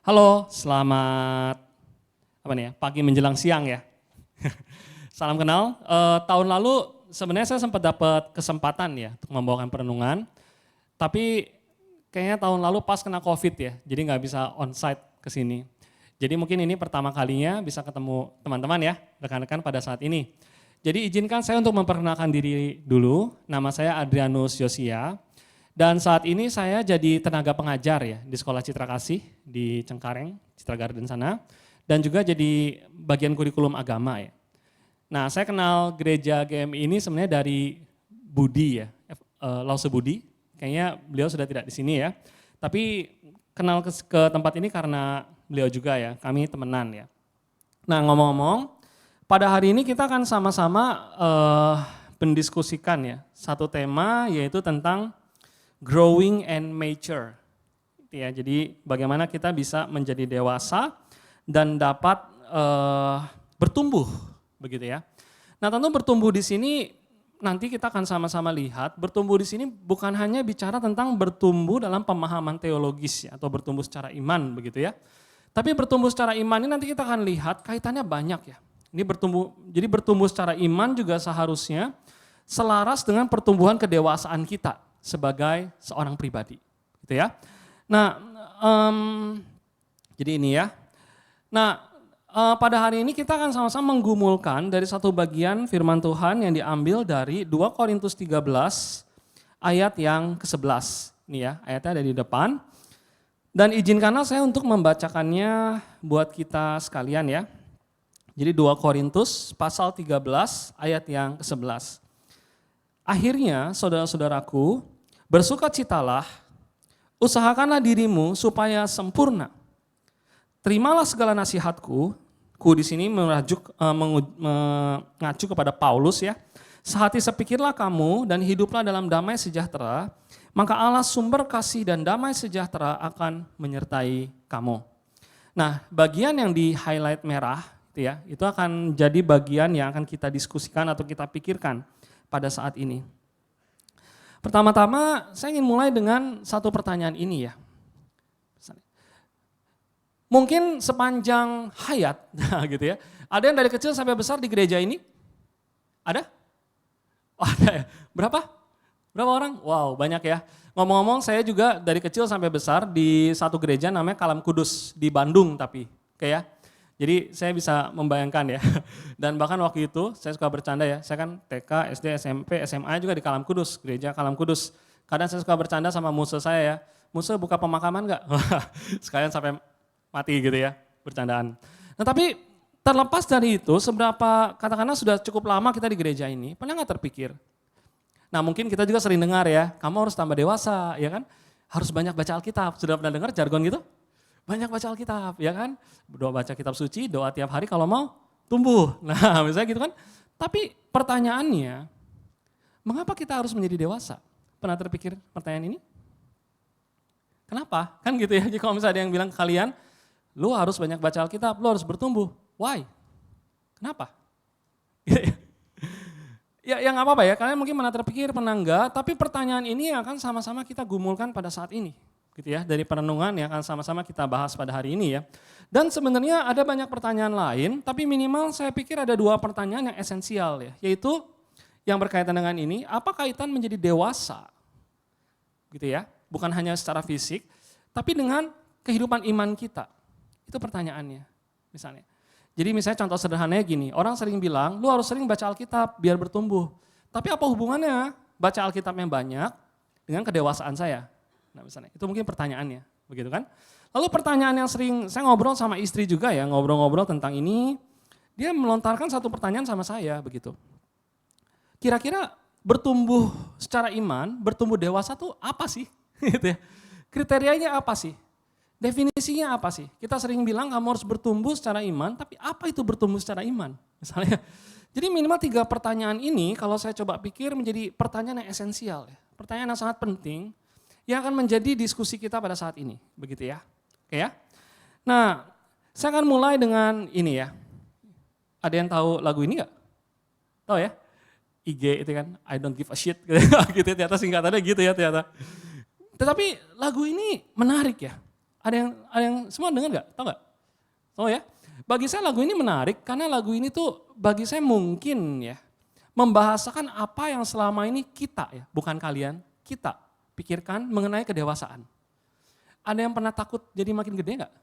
Halo, selamat pagi menjelang siang ya. Salam kenal. Tahun lalu sebenarnya saya sempat dapat kesempatan ya untuk membawakan perenungan, tapi kayaknya tahun lalu pas kena COVID ya, jadi nggak bisa onsite ke sini. Jadi mungkin ini pertama kalinya bisa ketemu teman-teman ya, rekan-rekan pada saat ini. Jadi izinkan saya untuk memperkenalkan diri dulu. Nama saya Adrianus Yosia. Dan saat ini saya jadi tenaga pengajar ya di Sekolah Citra Kasih di Cengkareng, Citra Garden sana. Dan juga jadi bagian kurikulum agama ya. Nah, saya kenal gereja GMI ini sebenarnya dari Budi ya, Lause Budi. Kayaknya beliau sudah tidak di sini ya. Tapi kenal ke tempat ini karena beliau juga ya, kami temenan ya. Nah, ngomong-ngomong, pada hari ini kita akan sama-sama mendiskusikan ya satu tema, yaitu tentang growing and mature. Ya, jadi bagaimana kita bisa menjadi dewasa dan dapat bertumbuh, begitu ya. Nah, tentu bertumbuh di sini nanti kita akan sama-sama lihat, bertumbuh di sini bukan hanya bicara tentang bertumbuh dalam pemahaman teologis ya, atau bertumbuh secara iman, begitu ya. Tapi bertumbuh secara iman ini nanti kita akan lihat kaitannya banyak ya. Ini jadi bertumbuh secara iman juga seharusnya selaras dengan pertumbuhan kedewasaan kita sebagai seorang pribadi, gitu ya. Nah, jadi ini ya. Nah, pada hari ini kita akan sama-sama menggumulkan dari satu bagian firman Tuhan yang diambil dari 2 Korintus 13 ayat yang ke-11. Ini ya, ayatnya ada di depan. Dan izinkanlah saya untuk membacakannya buat kita sekalian ya. Jadi 2 Korintus pasal 13 ayat yang ke-11. Akhirnya saudara-saudaraku, bersukacitalah, usahakanlah dirimu supaya sempurna. Terimalah segala nasihatku, di sini mengacu kepada Paulus ya. Sehati sepikirlah kamu dan hiduplah dalam damai sejahtera, maka Allah sumber kasih dan damai sejahtera akan menyertai kamu. Nah, bagian yang di highlight merah itu ya, itu akan jadi bagian yang akan kita diskusikan atau kita pikirkan pada saat ini. Pertama-tama saya ingin mulai dengan satu pertanyaan ini ya. Mungkin sepanjang hayat gitu ya. Ada yang dari kecil sampai besar di gereja ini? Ada? Oh, ada ya. Berapa? Berapa orang? Wow, banyak ya. Ngomong-ngomong saya juga dari kecil sampai besar di satu gereja namanya Kalam Kudus di Bandung tapi kayak. Jadi saya bisa membayangkan ya, dan bahkan waktu itu saya suka bercanda ya, saya kan TK, SD, SMP, SMA juga di Kalam Kudus, gereja Kalam Kudus. Kadang saya suka bercanda sama musuh saya ya, musuh buka pemakaman enggak? Sekalian sampai mati gitu ya, bercandaan. Nah tapi terlepas dari itu, seberapa katakanlah sudah cukup lama kita di gereja ini, pernah nggak terpikir? Nah mungkin kita juga sering dengar ya, kamu harus tambah dewasa ya kan, harus banyak baca Alkitab, sudah pernah dengar jargon gitu? Banyak baca Alkitab, ya kan? Doa baca kitab suci, doa tiap hari kalau mau tumbuh. Nah misalnya gitu kan. Tapi pertanyaannya, mengapa kita harus menjadi dewasa? Pernah terpikir pertanyaan ini? Kenapa? Kan gitu ya, jadi kalau misalnya ada yang bilang ke kalian, lu harus banyak baca Alkitab, lu harus bertumbuh. Why? Kenapa? Ya nggak apa-apa ya, kalian mungkin pernah terpikir, pernah enggak, tapi pertanyaan ini akan sama-sama kita gumulkan pada saat ini. Gitu ya, dari perenungan yang akan sama-sama kita bahas pada hari ini ya. Dan sebenarnya ada banyak pertanyaan lain, tapi minimal saya pikir ada 2 pertanyaan yang esensial ya, yaitu yang berkaitan dengan ini, apa kaitan menjadi dewasa? Gitu ya, bukan hanya secara fisik, tapi dengan kehidupan iman kita. Itu pertanyaannya, misalnya. Jadi misalnya contoh sederhananya gini, orang sering bilang, lu harus sering baca Alkitab biar bertumbuh. Tapi apa hubungannya baca Alkitab yang banyak dengan kedewasaan saya? Nah misalnya, itu mungkin pertanyaannya, begitu kan? Lalu pertanyaan yang sering, saya ngobrol sama istri juga ya, ngobrol-ngobrol tentang ini, dia melontarkan satu pertanyaan sama saya, begitu. Kira-kira bertumbuh secara iman, bertumbuh dewasa tuh apa sih? Gitu ya. Kriterianya apa sih? Definisinya apa sih? Kita sering bilang kamu harus bertumbuh secara iman, tapi apa itu bertumbuh secara iman? Misalnya, jadi minimal 3 pertanyaan ini kalau saya coba pikir menjadi pertanyaan yang esensial, ya. Pertanyaan yang sangat penting, yang akan menjadi diskusi kita pada saat ini, begitu ya. Oke ya. Nah, saya akan mulai dengan ini ya. Ada yang tahu lagu ini enggak? Tahu ya? IG itu kan, I don't give a shit gitu ternyata singkatannya gitu ya ternyata. Tetapi lagu ini menarik ya. Ada yang semua dengar nggak? Tahu nggak? Oh ya. Bagi saya lagu ini menarik karena lagu ini tuh bagi saya mungkin ya membahasakan apa yang selama ini kita ya, bukan kalian, kita pikirkan mengenai kedewasaan. Ada yang pernah takut jadi makin gede nggak?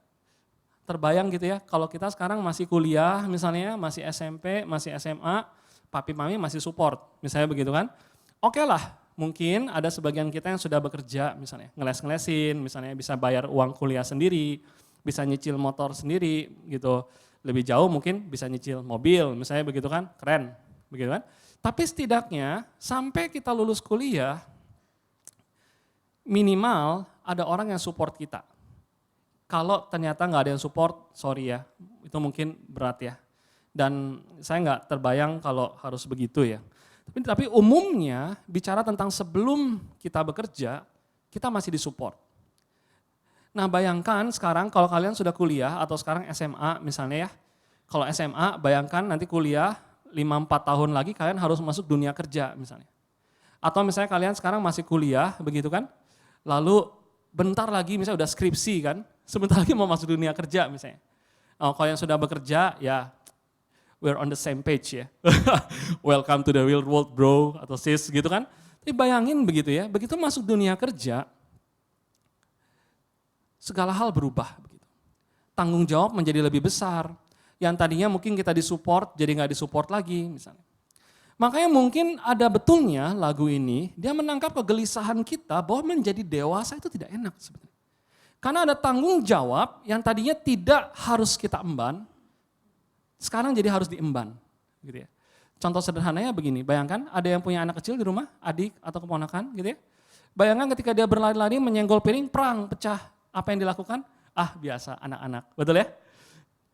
Terbayang gitu ya, kalau kita sekarang masih kuliah misalnya, masih SMP, masih SMA, papi mami masih support, misalnya begitu kan. Oke lah, mungkin ada sebagian kita yang sudah bekerja misalnya, ngeles-ngelesin, misalnya bisa bayar uang kuliah sendiri, bisa nyicil motor sendiri gitu. Lebih jauh mungkin bisa nyicil mobil, misalnya begitu kan, keren, begitu kan. Tapi setidaknya sampai kita lulus kuliah, minimal ada orang yang support kita. Kalau ternyata nggak ada yang support, sorry ya, itu mungkin berat ya. Dan saya nggak terbayang kalau harus begitu ya. Tapi umumnya bicara tentang sebelum kita bekerja, kita masih disupport. Nah bayangkan sekarang kalau kalian sudah kuliah atau sekarang SMA misalnya ya. Kalau SMA bayangkan nanti kuliah 5-4 tahun lagi kalian harus masuk dunia kerja misalnya. Atau misalnya kalian sekarang masih kuliah begitu kan. Lalu bentar lagi misalnya udah skripsi kan. Sebentar lagi mau masuk dunia kerja misalnya. Kalau yang sudah bekerja ya we're on the same page ya. Welcome to the real world bro atau sis gitu kan. Tapi bayangin begitu ya, begitu masuk dunia kerja segala hal berubah begitu. Tanggung jawab menjadi lebih besar. Yang tadinya mungkin kita disupport jadi nggak disupport lagi misalnya. Makanya mungkin ada betulnya lagu ini dia menangkap kegelisahan kita bahwa menjadi dewasa itu tidak enak sebenarnya. Karena ada tanggung jawab yang tadinya tidak harus kita emban, sekarang jadi harus diemban. Gitu ya. Contoh sederhananya begini, bayangkan ada yang punya anak kecil di rumah, adik atau keponakan gitu ya. Bayangkan ketika dia berlari-lari menyenggol piring, prang, pecah. Apa yang dilakukan? Biasa anak-anak, betul ya?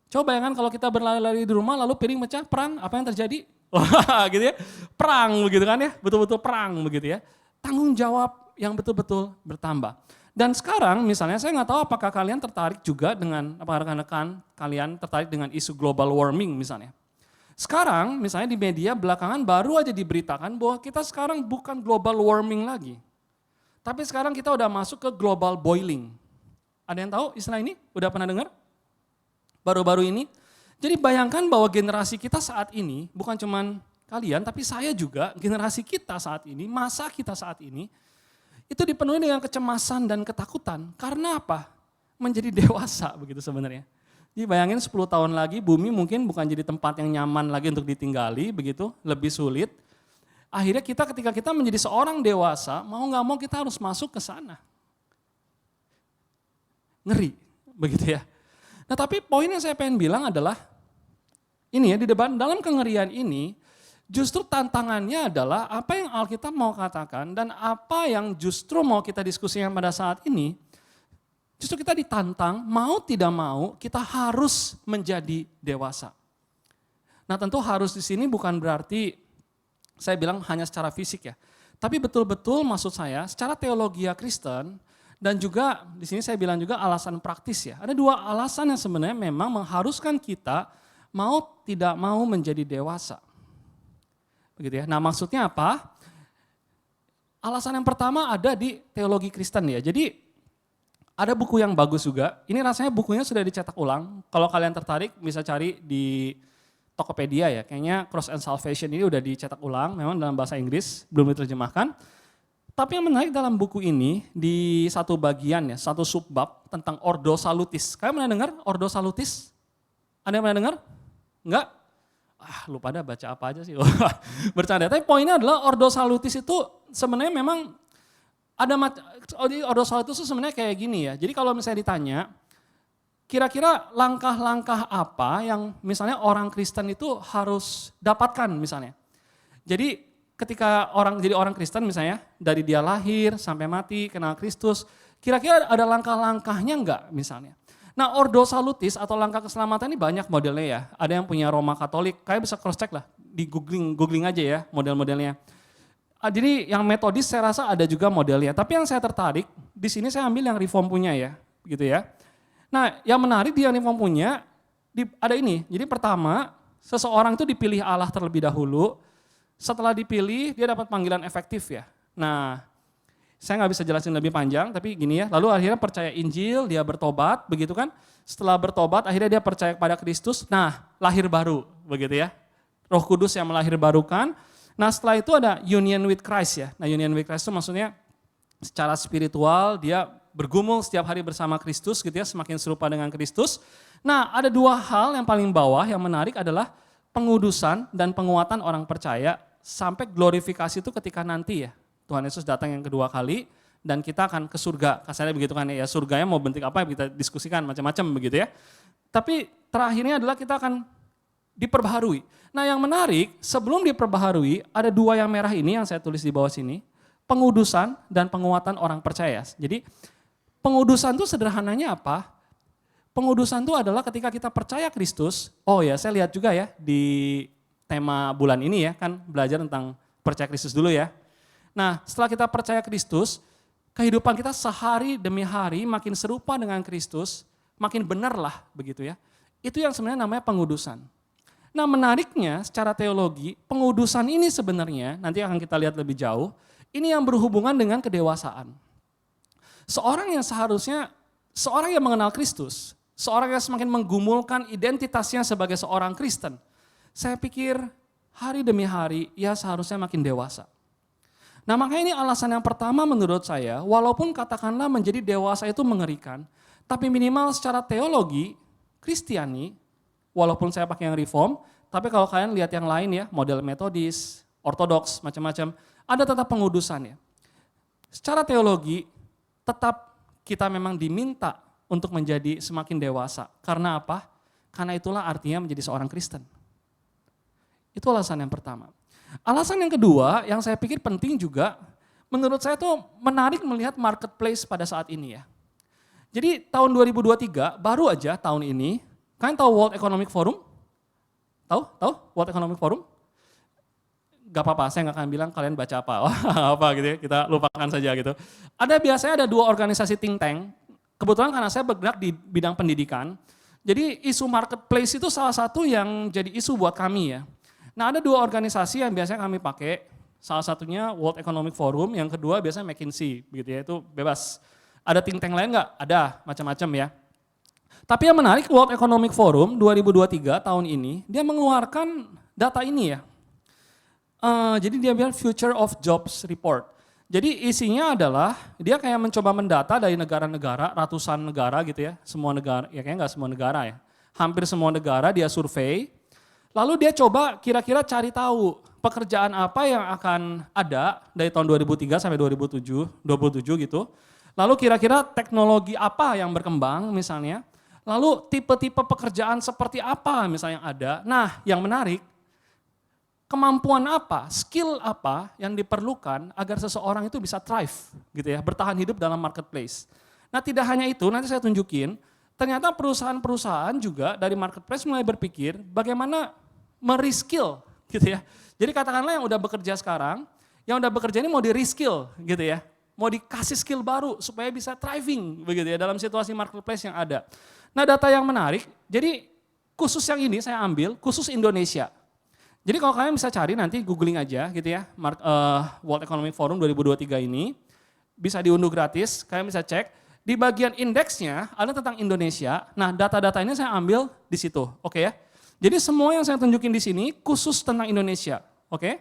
Coba bayangkan kalau kita berlari-lari di rumah lalu piring pecah, perang, apa yang terjadi? Wah gitu ya, perang begitu kan ya, betul-betul perang begitu ya. Tanggung jawab yang betul-betul bertambah. Dan sekarang misalnya saya nggak tahu apakah kalian tertarik juga dengan, apa rekan-rekan kalian tertarik dengan isu global warming misalnya. Sekarang misalnya di media belakangan baru aja diberitakan bahwa kita sekarang bukan global warming lagi. Tapi sekarang kita udah masuk ke global boiling. Ada yang tahu istilah ini? Udah pernah dengar? Baru-baru ini. Jadi bayangkan bahwa generasi kita saat ini, bukan cuman kalian, tapi saya juga, generasi kita saat ini, masa kita saat ini, itu dipenuhi dengan kecemasan dan ketakutan. Karena apa? Menjadi dewasa begitu sebenarnya. Jadi bayangin 10 tahun lagi bumi mungkin bukan jadi tempat yang nyaman lagi untuk ditinggali, begitu, lebih sulit. Akhirnya ketika kita menjadi seorang dewasa, mau gak mau kita harus masuk ke sana. Ngeri, begitu ya. Nah tapi poin yang saya pengen bilang adalah, ini ya di depan dalam kengerian ini, justru tantangannya adalah apa yang Alkitab mau katakan dan apa yang justru mau kita diskusikan pada saat ini, justru kita ditantang, mau tidak mau kita harus menjadi dewasa. Nah tentu harus di sini bukan berarti saya bilang hanya secara fisik ya, tapi betul-betul maksud saya secara teologi Kristen dan juga di sini saya bilang juga alasan praktis ya. Ada 2 alasan yang sebenarnya memang mengharuskan kita mau tidak mau menjadi dewasa. Begitu ya. Nah maksudnya apa? Alasan yang pertama ada di teologi Kristen ya. Jadi ada buku yang bagus juga. Ini rasanya bukunya sudah dicetak ulang. Kalau kalian tertarik bisa cari di Tokopedia ya. Kayaknya Cross and Salvation ini udah dicetak ulang. Memang dalam bahasa Inggris belum diterjemahkan. Tapi yang menarik dalam buku ini di satu bagian ya, satu subbab tentang Ordo Salutis. Kalian pernah dengar Ordo Salutis? Ada yang pernah dengar? Enggak? Lu pada baca apa aja sih? Bercanda. Tapi poinnya adalah Ordo Salutis itu sebenarnya memang ada Ordo Salutis itu sebenarnya kayak gini ya. Jadi kalau misalnya ditanya, kira-kira langkah-langkah apa yang misalnya orang Kristen itu harus dapatkan misalnya. Jadi ketika jadi orang Kristen misalnya, dari dia lahir sampai mati, kenal Kristus, kira-kira ada langkah-langkahnya enggak misalnya. Nah Ordo Salutis atau langkah keselamatan ini banyak modelnya ya. Ada yang punya Roma Katolik, kayak bisa cross check lah, di googling aja ya model-modelnya. Jadi yang metodis saya rasa ada juga modelnya. Tapi yang saya tertarik, di sini saya ambil yang Reform punya ya, gitu ya. Nah yang menarik di yang Reform punya, ada ini. Jadi pertama, seseorang itu dipilih Allah terlebih dahulu, setelah dipilih dia dapat panggilan efektif ya. Nah Saya nggak bisa jelasin lebih panjang, tapi gini ya. Lalu akhirnya percaya Injil, dia bertobat, begitu kan. Setelah bertobat, akhirnya dia percaya kepada Kristus. Nah, lahir baru, begitu ya. Roh Kudus yang melahir barukan. Nah, setelah itu ada union with Christ ya. Nah, union with Christ itu maksudnya secara spiritual dia bergumul setiap hari bersama Kristus gitu ya, semakin serupa dengan Kristus. Nah, ada dua hal yang paling bawah yang menarik adalah pengudusan dan penguatan orang percaya sampai glorifikasi itu ketika nanti ya. Tuhan Yesus datang yang kedua kali dan kita akan ke surga. Kasarnya begitu kan ya, surganya mau bentuk apa kita diskusikan macam-macam begitu ya. Tapi terakhirnya adalah kita akan diperbaharui. Nah, yang menarik sebelum diperbaharui ada dua yang merah ini yang saya tulis di bawah sini. Pengudusan dan penguatan orang percaya. Jadi pengudusan itu sederhananya apa? Pengudusan itu adalah ketika kita percaya Kristus. Oh ya, saya lihat juga ya di tema bulan ini ya, kan belajar tentang percaya Kristus dulu ya. Nah, setelah kita percaya Kristus, kehidupan kita sehari demi hari makin serupa dengan Kristus, makin benar lah begitu ya. Itu yang sebenarnya namanya pengudusan. Nah, menariknya secara teologi, pengudusan ini sebenarnya nanti akan kita lihat lebih jauh. Ini yang berhubungan dengan kedewasaan. Seorang yang mengenal Kristus, seorang yang semakin menggumulkan identitasnya sebagai seorang Kristen, saya pikir hari demi hari ia seharusnya makin dewasa. Nah, makanya ini alasan yang pertama menurut saya, walaupun katakanlah menjadi dewasa itu mengerikan, tapi minimal secara teologi, Kristiani, walaupun saya pakai yang reform, tapi kalau kalian lihat yang lain ya, model metodis, ortodoks, macam-macam, ada tetap pengudusannya. Secara teologi, tetap kita memang diminta untuk menjadi semakin dewasa. Karena apa? Karena itulah artinya menjadi seorang Kristen. Itu alasan yang pertama. Alasan yang kedua, yang saya pikir penting juga, menurut saya tuh menarik melihat marketplace pada saat ini ya. Jadi tahun 2023, baru aja tahun ini, kalian tahu World Economic Forum? Tahu World Economic Forum? Gak apa-apa, saya gak akan bilang kalian baca apa, apa gitu ya, kita lupakan saja gitu. Biasanya ada dua organisasi think tank, kebetulan karena saya bergerak di bidang pendidikan, jadi isu marketplace itu salah satu yang jadi isu buat kami ya. Nah, ada dua organisasi yang biasanya kami pakai, salah satunya World Economic Forum, yang kedua biasanya McKinsey, begitu ya, itu bebas. Ada think tank lain nggak? Ada, macam-macam ya. Tapi yang menarik, World Economic Forum 2023 tahun ini, dia mengeluarkan data ini ya. Jadi dia bilang Future of Jobs Report. Jadi isinya adalah dia kayak mencoba mendata dari negara-negara, ratusan negara gitu ya, semua negara, ya kayaknya nggak semua negara ya. Hampir semua negara dia survei, lalu dia coba kira-kira cari tahu pekerjaan apa yang akan ada dari tahun 2003 sampai 2027 gitu. Lalu kira-kira teknologi apa yang berkembang misalnya, lalu tipe-tipe pekerjaan seperti apa misalnya yang ada. Nah, yang menarik, kemampuan apa, skill apa yang diperlukan agar seseorang itu bisa thrive gitu ya, bertahan hidup dalam marketplace. Nah, tidak hanya itu, nanti saya tunjukin, ternyata perusahaan-perusahaan juga dari marketplace mulai berpikir bagaimana mereskill gitu ya. Jadi katakanlah yang udah bekerja sekarang, yang udah bekerja ini mau di-reskill gitu ya. Mau dikasih skill baru supaya bisa thriving begitu ya dalam situasi marketplace yang ada. Nah, data yang menarik, jadi khusus yang ini saya ambil, khusus Indonesia. Jadi kalau kalian bisa cari nanti googling aja gitu ya, World Economic Forum 2023 ini, bisa diunduh gratis, kalian bisa cek. Di bagian indeksnya ada tentang Indonesia, nah data-data ini saya ambil di situ, oke ya. Jadi semua yang saya tunjukin di sini khusus tentang Indonesia, oke.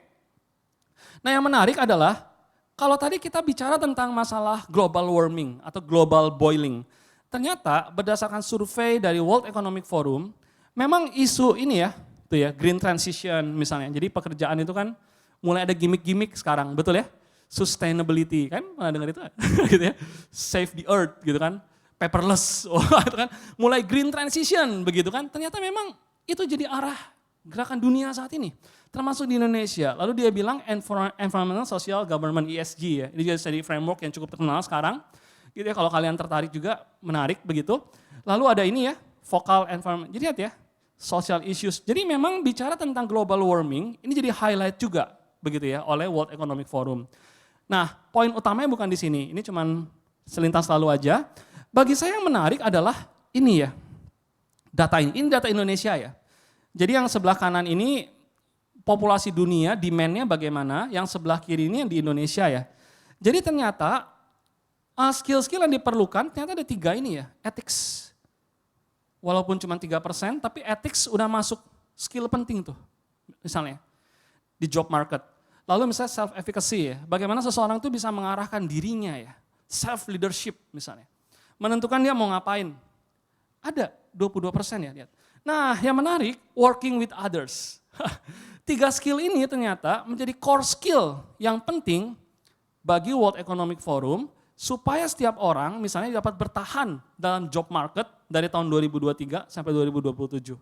Nah yang menarik adalah, kalau tadi kita bicara tentang masalah global warming atau global boiling, ternyata berdasarkan survei dari World Economic Forum, memang isu ini ya, tuh ya, green transition misalnya. Jadi pekerjaan itu kan mulai ada gimmick-gimmick sekarang, betul ya? Sustainability, kan pernah dengar itu? Gitu ya. Save the earth gitu kan. Paperless, itu kan. Mulai green transition begitu kan. Ternyata memang itu jadi arah gerakan dunia saat ini. Termasuk di Indonesia. Lalu dia bilang Environmental Social Government ESG ya. Ini jadi framework yang cukup terkenal sekarang. Gitu ya, kalau kalian tertarik juga menarik begitu. Lalu ada ini ya, focal environment. Jadi lihat ya, social issues. Jadi memang bicara tentang global warming, ini jadi highlight juga begitu ya oleh World Economic Forum. Nah, poin utamanya bukan di sini, ini cuman selintas lalu aja. Bagi saya yang menarik adalah ini ya, data ini data Indonesia ya. Jadi yang sebelah kanan ini populasi dunia, demand-nya bagaimana, yang sebelah kiri ini yang di Indonesia ya. Jadi ternyata skill-skill yang diperlukan ternyata ada 3 ini ya, ethics. Walaupun cuma 3%, tapi ethics udah masuk skill penting tuh, misalnya di job market. Lalu misalnya self-efficacy ya, bagaimana seseorang tuh bisa mengarahkan dirinya ya, self-leadership misalnya. Menentukan dia mau ngapain, ada 22% ya lihat. Nah yang menarik, working with others. 3 skill ini ternyata menjadi core skill yang penting bagi World Economic Forum, supaya setiap orang misalnya dapat bertahan dalam job market dari tahun 2023 sampai 2027.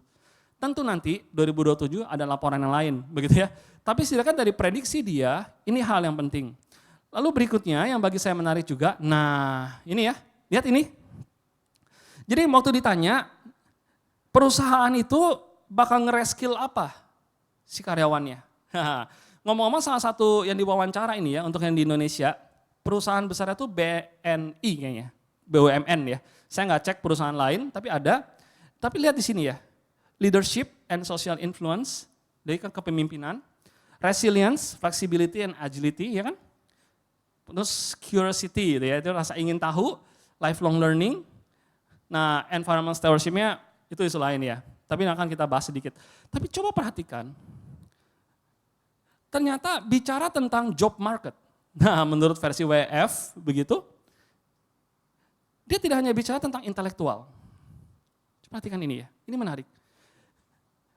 Tentu nanti 2027 ada laporan yang lain, begitu ya. Tapi setidaknya dari prediksi dia, ini hal yang penting. Lalu berikutnya yang bagi saya menarik juga, nah ini ya, lihat ini. Jadi waktu ditanya, perusahaan itu bakal nge-reskill apa si karyawannya? Ngomong-ngomong salah satu yang diwawancara ini ya, untuk yang di Indonesia, perusahaan besarnya itu BNI kayaknya, BUMN ya. Saya nggak cek perusahaan lain, tapi ada. Tapi lihat di sini ya, leadership and social influence, dari kepemimpinan, resilience, flexibility and agility, ya kan? Terus curiosity, gitu ya, itu rasa ingin tahu, lifelong learning. Nah, environment stewardship-nya itu isu lain ya. Tapi akan kita bahas sedikit. Tapi coba perhatikan, ternyata bicara tentang job market. Nah, menurut versi WF begitu, dia tidak hanya bicara tentang intelektual. Perhatikan ini ya, ini menarik.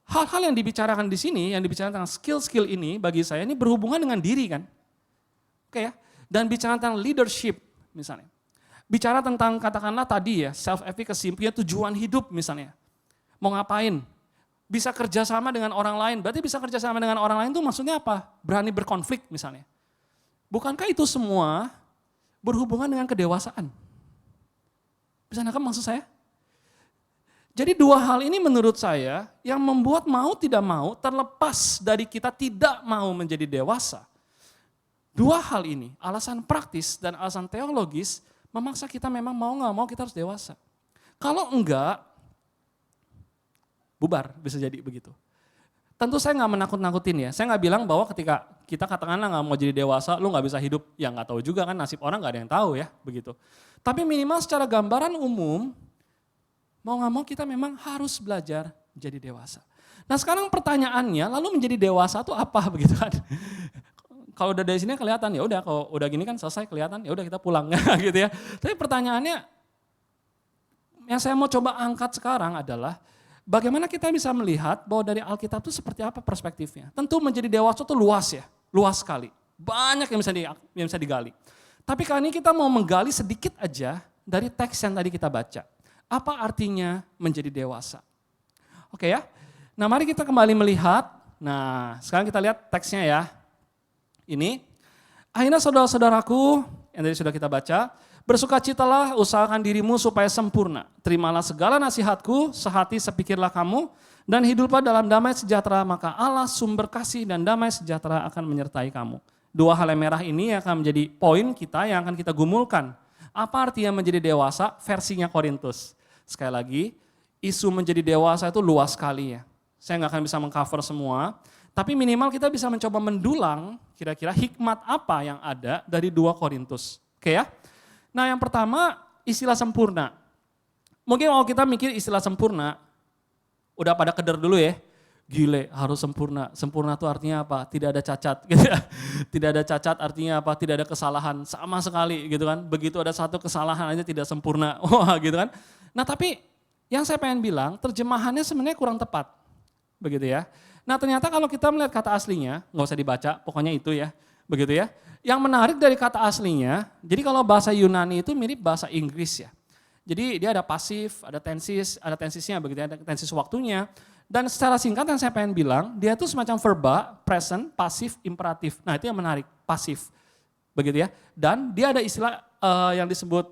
Hal-hal yang dibicarakan di sini, yang dibicarakan tentang skill-skill ini, bagi saya ini berhubungan dengan diri kan. Oke ya, dan bicara tentang leadership misalnya. Bicara tentang katakanlah tadi ya, self-efficacy, punya tujuan hidup misalnya. Mau ngapain? Bisa kerjasama dengan orang lain, berarti bisa kerjasama dengan orang lain itu maksudnya apa? Berani berkonflik misalnya. Bukankah itu semua berhubungan dengan kedewasaan? Bisa nangkap maksud saya? Jadi 2 hal ini menurut saya yang membuat mau tidak mau terlepas dari kita tidak mau menjadi dewasa. 2 hal ini, alasan praktis dan alasan teologis memaksa kita memang mau nggak mau kita harus dewasa. Kalau enggak, bubar bisa jadi begitu. Tentu saya nggak menakut-nakutin ya, saya nggak bilang bahwa ketika kita katakanlah nggak mau jadi dewasa, lu nggak bisa hidup, ya nggak tahu juga kan nasib orang nggak ada yang tahu ya begitu. Tapi minimal secara gambaran umum, mau nggak mau kita memang harus belajar jadi dewasa. Nah sekarang pertanyaannya, lalu menjadi dewasa itu apa begitu kan? Kalau udah dari sini kelihatan ya udah, kalau udah gini kan selesai kelihatan ya udah kita pulang gitu ya. Tapi pertanyaannya yang saya mau coba angkat sekarang adalah bagaimana kita bisa melihat bahwa dari Alkitab itu seperti apa perspektifnya. Tentu menjadi dewasa itu luas ya, luas sekali. Banyak yang bisa digali. Tapi kali ini kita mau menggali sedikit aja dari teks yang tadi kita baca. Apa artinya menjadi dewasa? Oke ya, nah mari kita kembali melihat. Nah sekarang kita lihat teksnya ya. Ini, akhirnya saudara-saudaraku yang tadi sudah kita baca, bersukacitalah, usahakan dirimu supaya sempurna. Terimalah segala nasihatku, sehati sepikirlah kamu, dan hiduplah dalam damai sejahtera, maka Allah sumber kasih dan damai sejahtera akan menyertai kamu. 2 hal yang merah ini akan menjadi poin kita yang akan kita gumulkan. Apa artinya menjadi dewasa versinya Korintus? Sekali lagi, isu menjadi dewasa itu luas sekali ya. Saya nggak akan bisa mengcover semua, tapi minimal kita bisa mencoba mendulang kira-kira hikmat apa yang ada dari 2 Korintus. Oke ya? Nah yang pertama istilah sempurna. Mungkin kalau kita mikir istilah sempurna, udah pada keder dulu ya. Gile harus sempurna. Sempurna itu artinya apa? Tidak ada cacat. Gitu ya. Tidak ada cacat artinya apa? Tidak ada kesalahan sama sekali gitu kan. Begitu ada satu kesalahan aja tidak sempurna. Wah gitu kan. Nah tapi yang saya pengen bilang terjemahannya sebenarnya kurang tepat. Begitu ya. Nah ternyata kalau kita melihat kata aslinya, nggak usah dibaca, pokoknya itu ya, begitu ya. Yang menarik dari kata aslinya, jadi kalau bahasa Yunani itu mirip bahasa Inggris ya. Jadi dia ada pasif, ada tensisnya begitu ya, ada tensis waktunya. Dan secara singkat yang saya pengen bilang, dia itu semacam verba, present, pasif, imperatif. Nah itu yang menarik, pasif, begitu ya. Dan dia ada istilah yang disebut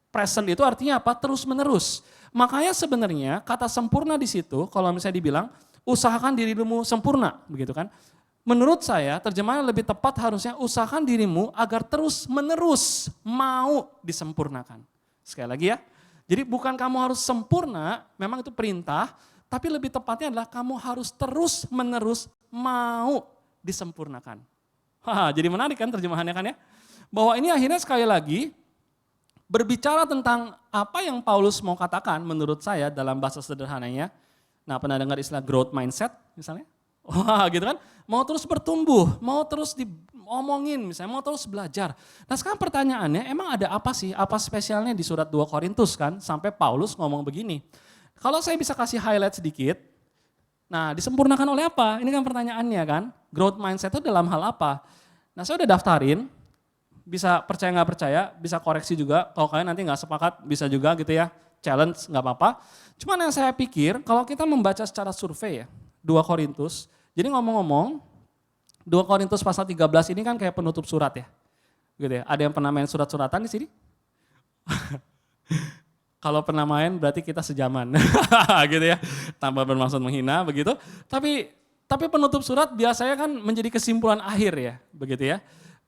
present itu artinya apa? Terus menerus. Makanya sebenarnya kata sempurna di situ, kalau misalnya dibilang, usahakan dirimu sempurna, begitu kan. Menurut saya terjemahan lebih tepat harusnya usahakan dirimu agar terus menerus mau disempurnakan. Sekali lagi ya, jadi bukan kamu harus sempurna, memang itu perintah, tapi lebih tepatnya adalah kamu harus terus menerus mau disempurnakan. Jadi menarik kan terjemahannya kan ya. Bahwa ini akhirnya sekali lagi berbicara tentang apa yang Paulus mau katakan menurut saya dalam bahasa sederhananya. Nah, pernah dengar istilah growth mindset misalnya? Wah, gitu kan? Mau terus bertumbuh, mau terus diomongin misalnya, mau terus belajar. Nah, sekarang pertanyaannya, emang ada apa sih? Apa spesialnya di surat 2 Korintus kan? Sampai Paulus ngomong begini. Kalau saya bisa kasih highlight sedikit, nah disempurnakan oleh apa? Ini kan pertanyaannya kan? Growth mindset itu dalam hal apa? Nah, saya udah daftarin. Bisa percaya nggak percaya, bisa koreksi juga. Kalau kalian nanti nggak sepakat, bisa juga gitu ya. Challenge nggak apa-apa. Cuman yang saya pikir, kalau kita membaca secara survei ya, 2 Korintus. Jadi ngomong-ngomong, 2 Korintus pasal 13 ini kan kayak penutup surat ya. Gitu ya. Ada yang pernah main surat-suratan di sini? Kalau pernah main berarti kita sejaman. Gitu ya. Tanpa bermaksud menghina begitu. Tapi penutup surat biasanya kan menjadi kesimpulan akhir ya, begitu ya.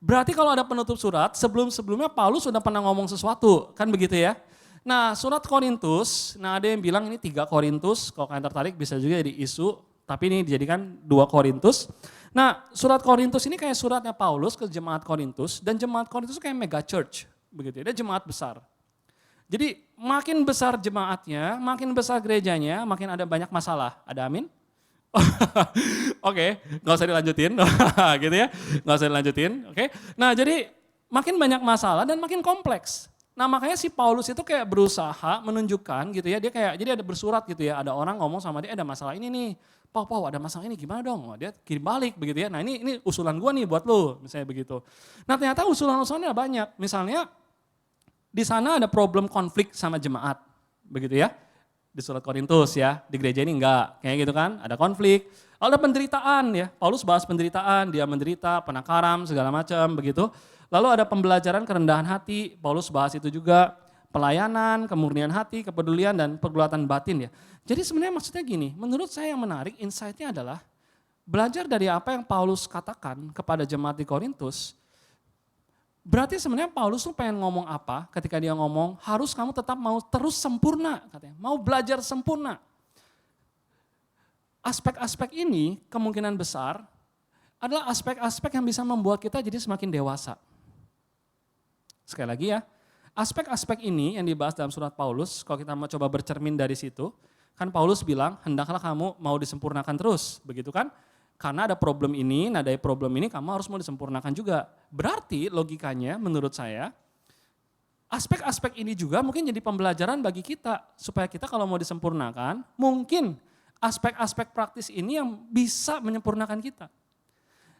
Berarti kalau ada penutup surat, sebelum-sebelumnya Paulus sudah pernah ngomong sesuatu, kan begitu ya. Nah, surat Korintus, nah ada yang bilang ini 3 Korintus, kalau kalian tertarik bisa juga jadi isu, tapi ini dijadikan 2 Korintus. Nah, surat Korintus ini kayak suratnya Paulus ke jemaat Korintus, dan jemaat Korintus kayak mega church, begitu ya, dia jemaat besar. Jadi makin besar jemaatnya, makin besar gerejanya, makin ada banyak masalah, ada amin? Oke, nggak usah dilanjutin, gitu ya, nggak usah dilanjutin. Oke, nah jadi makin banyak masalah dan makin kompleks. Nah makanya si Paulus itu kayak berusaha menunjukkan gitu ya, dia kayak jadi ada bersurat gitu ya, ada orang ngomong sama dia ada masalah ini nih, Pau ada masalah ini gimana dong? Dia kirim balik begitu ya. Nah ini usulan gua nih buat lu, misalnya begitu. Nah ternyata usulan-usulannya banyak. Misalnya di sana ada problem konflik sama jemaat, begitu ya. Di surat Korintus ya, di gereja ini enggak, kayak gitu kan, ada konflik. Lalu ada penderitaan ya, Paulus bahas penderitaan, dia menderita, penakaran, segala macam begitu. Lalu ada pembelajaran kerendahan hati, Paulus bahas itu juga, pelayanan, kemurnian hati, kepedulian dan pergulatan batin ya. Jadi sebenarnya maksudnya gini, menurut saya yang menarik insight-nya adalah belajar dari apa yang Paulus katakan kepada jemaat di Korintus. Berarti sebenarnya Paulus tuh pengen ngomong apa ketika dia ngomong harus kamu tetap mau terus sempurna katanya, mau belajar sempurna. Aspek-aspek ini kemungkinan besar adalah aspek-aspek yang bisa membuat kita jadi semakin dewasa. Sekali lagi ya, aspek-aspek ini yang dibahas dalam surat Paulus, kalau kita mau coba bercermin dari situ, kan Paulus bilang hendaklah kamu mau disempurnakan terus, begitu kan? Karena ada problem ini, nah dari problem ini kamu harus mau disempurnakan juga. Berarti logikanya menurut saya, aspek-aspek ini juga mungkin jadi pembelajaran bagi kita. Supaya kita kalau mau disempurnakan, mungkin aspek-aspek praktis ini yang bisa menyempurnakan kita.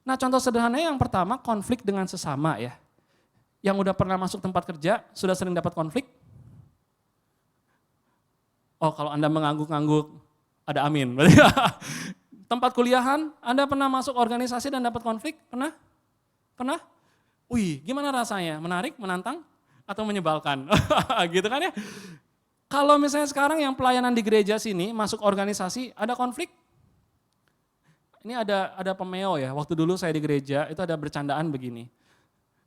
Nah contoh sederhananya yang pertama, konflik dengan sesama ya. Yang udah pernah masuk tempat kerja, sudah sering dapat konflik? Oh kalau Anda mengangguk-angguk, ada amin. Tempat kuliahan, Anda pernah masuk organisasi dan dapat konflik? Pernah? Pernah? Wih, gimana rasanya? Menarik, menantang, atau menyebalkan? Gitu kan ya. Kalau misalnya sekarang yang pelayanan di gereja sini, masuk organisasi, ada konflik? Ini ada pemeo ya, waktu dulu saya di gereja, itu ada bercandaan begini.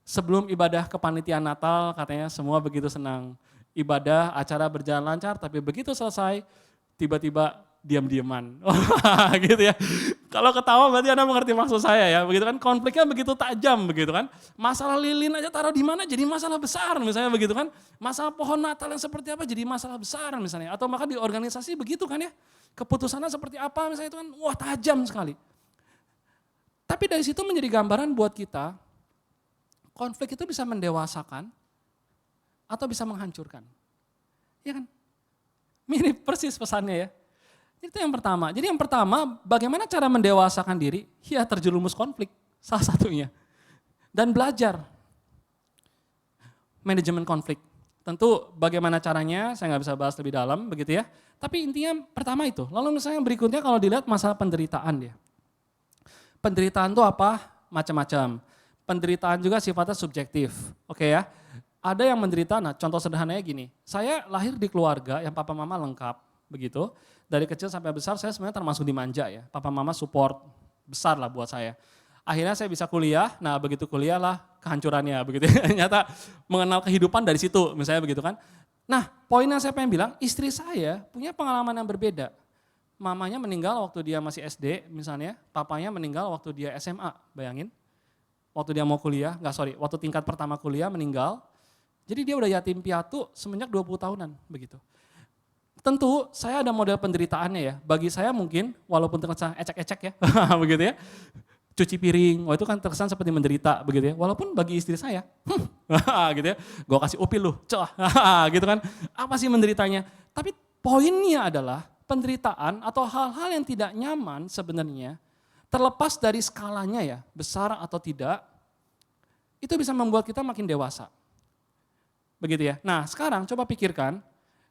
Sebelum ibadah kepanitiaan Natal, katanya semua begitu senang. Ibadah, acara berjalan lancar, tapi begitu selesai, tiba-tiba diam-diaman, gitu ya. Kalau ketawa berarti Anda mengerti maksud saya ya, begitu kan? Konfliknya begitu tajam, begitu kan? Masalah lilin aja taruh di mana jadi masalah besar, misalnya begitu kan? Masalah pohon Natal yang seperti apa jadi masalah besar misalnya, atau maka di organisasi begitu kan ya? Keputusannya seperti apa misalnya itu kan, wah tajam sekali. Tapi dari situ menjadi gambaran buat kita, konflik itu bisa mendewasakan atau bisa menghancurkan, ya kan? Mirip persis pesannya ya. Itu yang pertama. Jadi yang pertama, bagaimana cara mendewasakan diri? Ya terjerumus konflik, salah satunya. Dan belajar manajemen konflik. Tentu bagaimana caranya, saya nggak bisa bahas lebih dalam begitu ya. Tapi intinya pertama itu. Lalu misalnya berikutnya kalau dilihat masalah penderitaan dia. Penderitaan itu apa? Macam-macam. Penderitaan juga sifatnya subjektif. Oke ya. Ada yang menderita, nah contoh sederhananya gini. Saya lahir di keluarga yang papa mama lengkap. Begitu, dari kecil sampai besar saya sebenarnya termasuk dimanja ya, papa mama support besar lah buat saya. Akhirnya saya bisa kuliah, nah begitu kuliah lah kehancurannya begitu ya. Ternyata mengenal kehidupan dari situ misalnya begitu kan. Nah poin yang saya pengen bilang, istri saya punya pengalaman yang berbeda. Mamanya meninggal waktu dia masih SD misalnya, papanya meninggal waktu dia SMA, bayangin. waktu dia mau kuliah, waktu tingkat pertama kuliah meninggal. Jadi dia udah yatim piatu semenjak 20 tahunan begitu. Tentu saya ada model penderitaannya ya. Bagi saya mungkin walaupun terkesan ecek-ecek ya, begitu ya. Cuci piring, itu kan terkesan seperti menderita begitu ya. Walaupun bagi istri saya, gitu ya. Gue kasih upil lu, gitu kan. Apa sih menderitanya? Tapi poinnya adalah penderitaan atau hal-hal yang tidak nyaman sebenarnya terlepas dari skalanya ya, besar atau tidak, itu bisa membuat kita makin dewasa. Begitu ya. Nah sekarang coba pikirkan,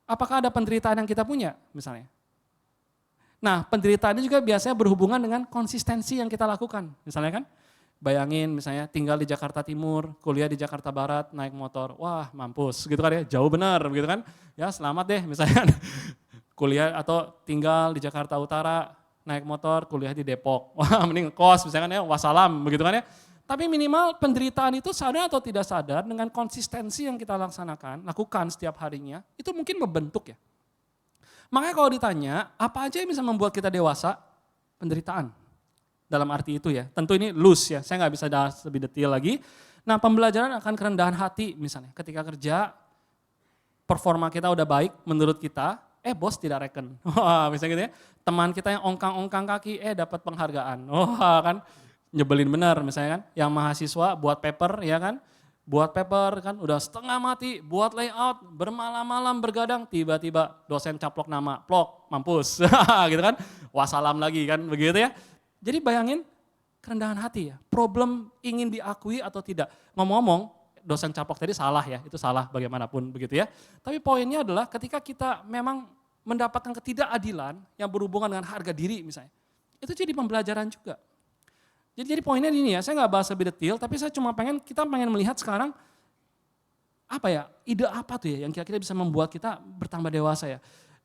apakah ada penderitaan yang kita punya misalnya? Nah penderitaan ini juga biasanya berhubungan dengan konsistensi yang kita lakukan. Misalnya kan, bayangin misalnya tinggal di Jakarta Timur, kuliah di Jakarta Barat, naik motor, wah mampus gitu kan ya, jauh benar begitu kan. Ya selamat deh misalnya kuliah atau tinggal di Jakarta Utara, naik motor, kuliah di Depok. Wah mending kos misalkan ya, wassalam begitu kan ya. Tapi minimal penderitaan itu sadar atau tidak sadar dengan konsistensi yang kita lakukan setiap harinya, itu mungkin membentuk ya. Makanya kalau ditanya, apa aja yang bisa membuat kita dewasa? Penderitaan. Dalam arti itu ya, tentu ini loose ya, saya nggak bisa bahas lebih detail lagi. Nah pembelajaran akan kerendahan hati misalnya, ketika kerja, performa kita udah baik menurut kita, bos tidak reken. Wah misalnya gitu ya, teman kita yang ongkang-ongkang kaki, dapat penghargaan. Wah kan, nyebelin benar misalnya kan, yang mahasiswa buat paper ya kan, buat paper kan udah setengah mati, buat layout, bermalam-malam bergadang, tiba-tiba dosen caplok nama, plok, mampus, gitu kan, wassalam lagi kan, begitu ya. Jadi bayangin kerendahan hati ya, problem ingin diakui atau tidak. Ngomong-ngomong, dosen caplok tadi salah ya, itu salah bagaimanapun begitu ya. Tapi poinnya adalah ketika kita memang mendapatkan ketidakadilan yang berhubungan dengan harga diri misalnya, itu jadi pembelajaran juga. Jadi poinnya ini ya, saya nggak bahas lebih detail, tapi saya cuma kita pengen melihat sekarang apa ya, ide apa tuh ya yang kira-kira bisa membuat kita bertambah dewasa ya.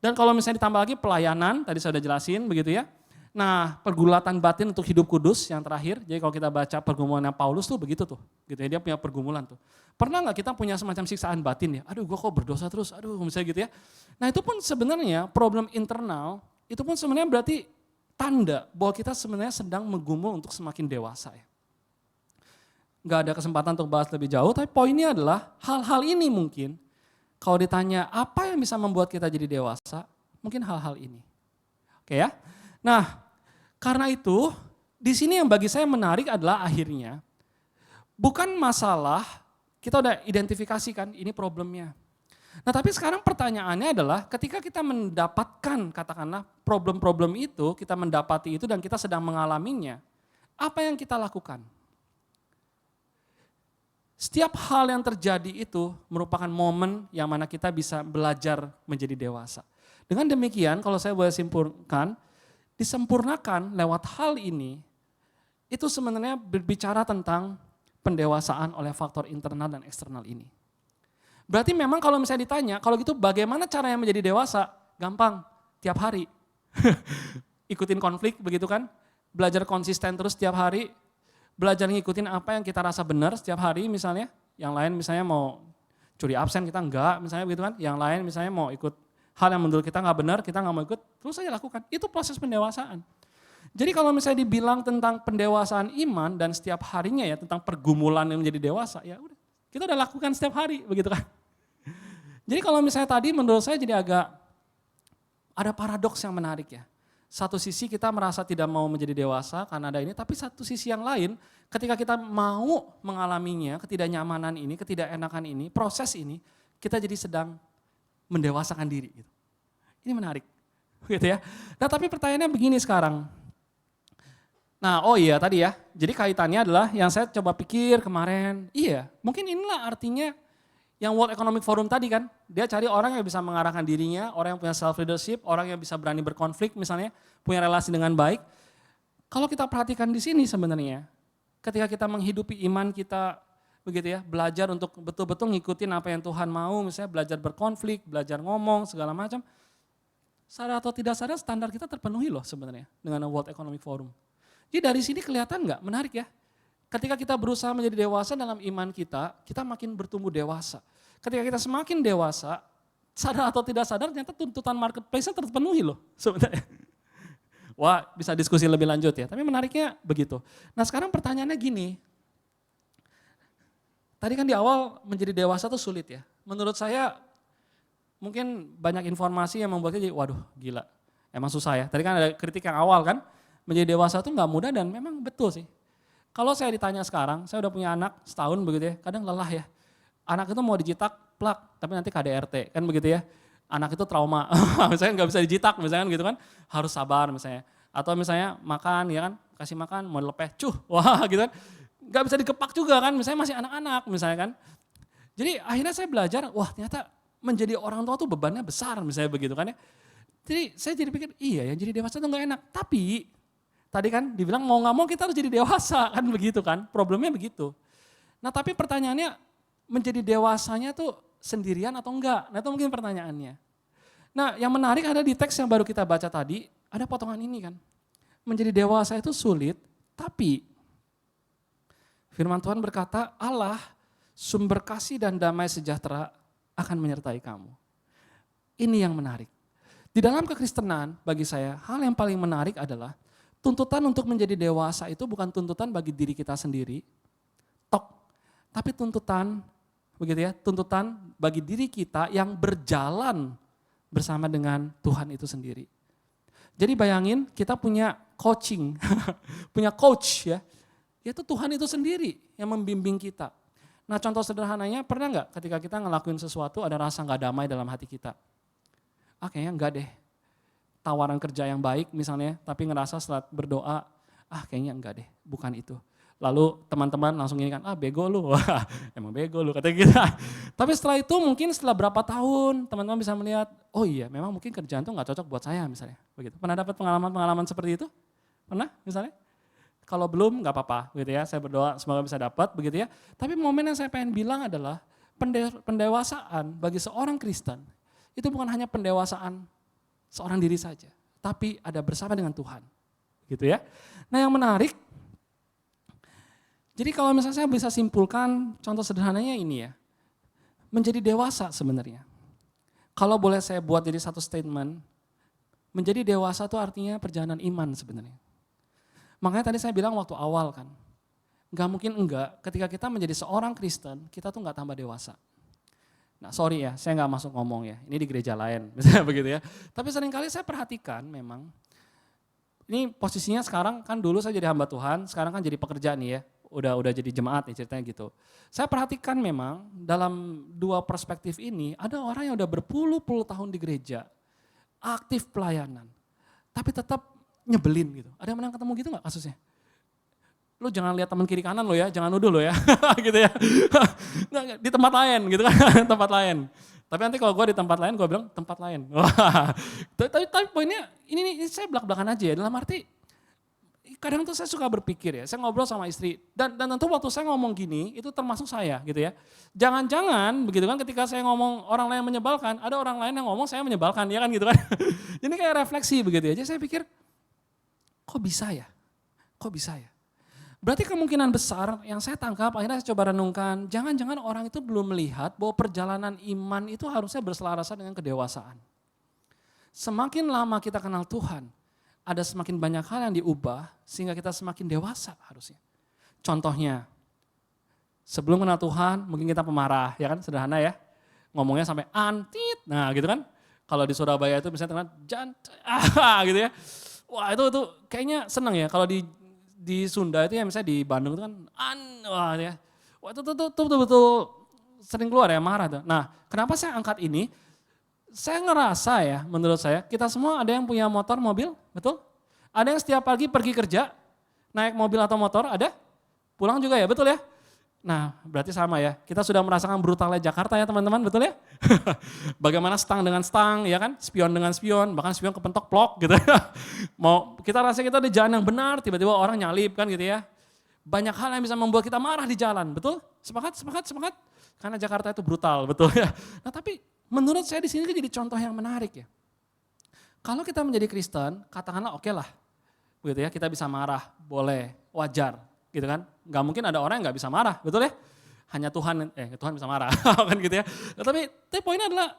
Dan kalau misalnya ditambah lagi pelayanan, tadi saya udah jelasin begitu ya. Nah pergulatan batin untuk hidup kudus yang terakhir, jadi kalau kita baca pergumulannya Paulus tuh begitu tuh, gitu ya, dia punya pergumulan tuh. Pernah nggak kita punya semacam siksaan batin ya, aduh gue kok berdosa terus, aduh misalnya gitu ya. Nah itu pun sebenarnya problem internal, itu pun sebenarnya berarti tanda bahwa kita sebenarnya sedang menggumul untuk semakin dewasa ya. Gak ada kesempatan untuk bahas lebih jauh, tapi poinnya adalah hal-hal ini mungkin kalau ditanya apa yang bisa membuat kita jadi dewasa, mungkin hal-hal ini. Oke ya. Nah, karena itu di sini yang bagi saya menarik adalah akhirnya bukan masalah kita udah identifikasikan ini problemnya. Nah tapi sekarang pertanyaannya adalah ketika kita mendapatkan katakanlah problem-problem itu, kita mendapati itu dan kita sedang mengalaminya, apa yang kita lakukan? Setiap hal yang terjadi itu merupakan momen yang mana kita bisa belajar menjadi dewasa. Dengan demikian kalau saya boleh simpulkan, disempurnakan lewat hal ini, itu sebenarnya berbicara tentang pendewasaan oleh faktor internal dan eksternal ini. Berarti memang kalau misalnya ditanya, kalau gitu bagaimana caranya menjadi dewasa? Gampang, tiap hari. Ikutin konflik begitu kan, belajar konsisten terus tiap hari, belajar ngikutin apa yang kita rasa benar setiap hari misalnya, yang lain misalnya mau curi absen kita enggak misalnya begitu kan, yang lain misalnya mau ikut hal yang menurut kita enggak benar, kita enggak mau ikut, terus saja lakukan. Itu proses pendewasaan. Jadi kalau misalnya dibilang tentang pendewasaan iman dan setiap harinya ya, tentang pergumulan yang menjadi dewasa, ya udah. Kita udah lakukan setiap hari, begitu kan. Jadi kalau misalnya tadi menurut saya jadi agak ada paradoks yang menarik ya. Satu sisi kita merasa tidak mau menjadi dewasa karena ada ini, tapi satu sisi yang lain ketika kita mau mengalaminya, ketidaknyamanan ini, ketidakenakan ini, proses ini, kita jadi sedang mendewasakan diri. Gitu. Ini menarik, gitu ya. Nah tapi pertanyaannya begini sekarang. Nah oh iya tadi ya, jadi kaitannya adalah yang saya coba pikir kemarin, iya mungkin inilah artinya yang World Economic Forum tadi kan, dia cari orang yang bisa mengarahkan dirinya, orang yang punya self leadership, orang yang bisa berani berkonflik misalnya, punya relasi dengan baik. Kalau kita perhatikan di sini sebenarnya, ketika kita menghidupi iman kita begitu ya, belajar untuk betul-betul ngikutin apa yang Tuhan mau, misalnya belajar berkonflik, belajar ngomong segala macam, sadar atau tidak sadar standar kita terpenuhi loh sebenarnya dengan World Economic Forum. Jadi dari sini kelihatan nggak? Menarik ya. Ketika kita berusaha menjadi dewasa dalam iman kita makin bertumbuh dewasa. Ketika kita semakin dewasa, sadar atau tidak sadar ternyata tuntutan marketplace-nya terpenuhi loh sebenarnya. Wah bisa diskusi lebih lanjut ya, tapi menariknya begitu. Nah sekarang pertanyaannya gini, tadi kan di awal menjadi dewasa tuh sulit ya. Menurut saya mungkin banyak informasi yang membuatnya jadi waduh gila, emang susah ya. Tadi kan ada kritik yang awal kan, menjadi dewasa tuh nggak mudah dan memang betul sih. Kalau saya ditanya sekarang, saya udah punya anak setahun begitu ya, kadang lelah ya. Anak itu mau dijitak, plak, tapi nanti KDRT kan begitu ya. Anak itu trauma, misalnya nggak bisa dijitak misalnya gitu kan, harus sabar misalnya. Atau misalnya makan ya kan, kasih makan mau dilepeh, wah gitu kan. Nggak bisa dikepak juga kan, misalnya masih anak-anak misalnya kan. Jadi akhirnya saya belajar, wah ternyata menjadi orang tua tuh bebannya besar misalnya begitu kan ya. Jadi saya jadi pikir iya yang jadi dewasa tuh gak enak. Tapi tadi kan dibilang mau gak mau kita harus jadi dewasa kan begitu kan. Problemnya begitu. Nah tapi pertanyaannya menjadi dewasanya tuh sendirian atau enggak? Nah itu mungkin pertanyaannya. Nah yang menarik ada di teks yang baru kita baca tadi, ada potongan ini kan. Menjadi dewasa itu sulit, tapi firman Tuhan berkata Allah sumber kasih dan damai sejahtera akan menyertai kamu. Ini yang menarik. Di dalam kekristenan bagi saya hal yang paling menarik adalah tuntutan untuk menjadi dewasa itu bukan tuntutan bagi diri kita sendiri, tapi tuntutan begitu ya, tuntutan bagi diri kita yang berjalan bersama dengan Tuhan itu sendiri. Jadi bayangin kita punya coaching, punya coach ya, yaitu Tuhan itu sendiri yang membimbing kita. Nah contoh sederhananya pernah nggak ketika kita ngelakuin sesuatu ada rasa nggak damai dalam hati kita? Kayaknya enggak deh. Tawaran kerja yang baik misalnya, tapi ngerasa setelah berdoa, kayaknya enggak deh, bukan itu. Lalu teman-teman langsung ini kan, bego lu, emang bego lu kata kita. Tapi setelah itu mungkin setelah berapa tahun teman-teman bisa melihat, oh iya memang mungkin kerjaan tuh nggak cocok buat saya misalnya. Begitu. Pernah dapat pengalaman-pengalaman seperti itu? Pernah misalnya? Kalau belum nggak apa-apa gitu ya, saya berdoa semoga bisa dapat begitu ya. Tapi momen yang saya pengen bilang adalah pendewasaan bagi seorang Kristen itu bukan hanya pendewasaan seorang diri saja, tapi ada bersama dengan Tuhan gitu ya. Nah yang menarik, jadi kalau misalnya saya bisa simpulkan contoh sederhananya ini ya, menjadi dewasa sebenarnya. Kalau boleh saya buat jadi satu statement, menjadi dewasa itu artinya perjalanan iman sebenarnya. Makanya tadi saya bilang waktu awal kan, gak mungkin enggak ketika kita menjadi seorang Kristen, kita tuh gak tambah dewasa. Nah sorry ya, saya gak masuk ngomong ya, ini di gereja lain, misalnya begitu ya. Tapi seringkali saya perhatikan memang, ini posisinya sekarang kan dulu saya jadi hamba Tuhan, sekarang kan jadi pekerja nih ya, udah jadi jemaat nih ceritanya gitu. Saya perhatikan memang dalam dua perspektif ini, ada orang yang udah berpuluh-puluh tahun di gereja, aktif pelayanan, tapi tetap nyebelin gitu. Ada yang pernah ketemu gitu gak kasusnya? Lu jangan lihat teman kiri kanan lo ya, jangan nuduh lo ya, gitu ya. Di tempat lain gitu kan, tempat lain. Tapi nanti kalau gue di tempat lain, gue bilang tempat lain. Tapi poinnya ini saya belak-belakan aja ya, dalam arti kadang tuh saya suka berpikir ya, saya ngobrol sama istri, dan tentu waktu saya ngomong gini, itu termasuk saya gitu ya. Jangan-jangan begitu kan ketika saya ngomong orang lain menyebalkan, ada orang lain yang ngomong saya menyebalkan, ya kan gitu kan. Ini kayak refleksi begitu ya, jadi saya pikir, kok bisa ya? Kok bisa ya? Berarti kemungkinan besar yang saya tangkap, akhirnya saya coba renungkan, jangan-jangan orang itu belum melihat bahwa perjalanan iman itu harusnya berselarasan dengan kedewasaan. Semakin lama kita kenal Tuhan, ada semakin banyak hal yang diubah sehingga kita semakin dewasa harusnya. Contohnya, sebelum kenal Tuhan mungkin kita pemarah, ya kan sederhana ya. Ngomongnya sampai antit, nah gitu kan. Kalau di Surabaya itu misalnya gitu ya. Wah itu kayaknya seneng ya, kalau di Sunda itu ya misalnya di Bandung itu kan wah ya. Wah itu betul sering keluar ya marah tuh. Nah kenapa saya angkat ini? Saya ngerasa ya menurut saya kita semua ada yang punya motor mobil, betul? Ada yang setiap pagi pergi kerja, naik mobil atau motor, ada? Pulang juga ya, betul ya? Nah berarti sama ya, kita sudah merasakan brutalnya Jakarta ya teman-teman, betul ya? Bagaimana stang dengan stang, ya kan? Spion dengan spion, bahkan spion kepentok plok gitu. Mau kita rasa kita di jalan yang benar, tiba-tiba orang nyalip kan gitu ya. Banyak hal yang bisa membuat kita marah di jalan, betul? Sepakat? Karena Jakarta itu brutal, betul ya? Nah tapi menurut saya di sini jadi contoh yang menarik ya. Kalau kita menjadi Kristen, katakanlah oke lah, begitu ya, kita bisa marah, boleh, wajar, gitu kan? Gak mungkin ada orang yang gak bisa marah, betul ya? Hanya Tuhan bisa marah, kan gitu ya. Tapi poinnya adalah,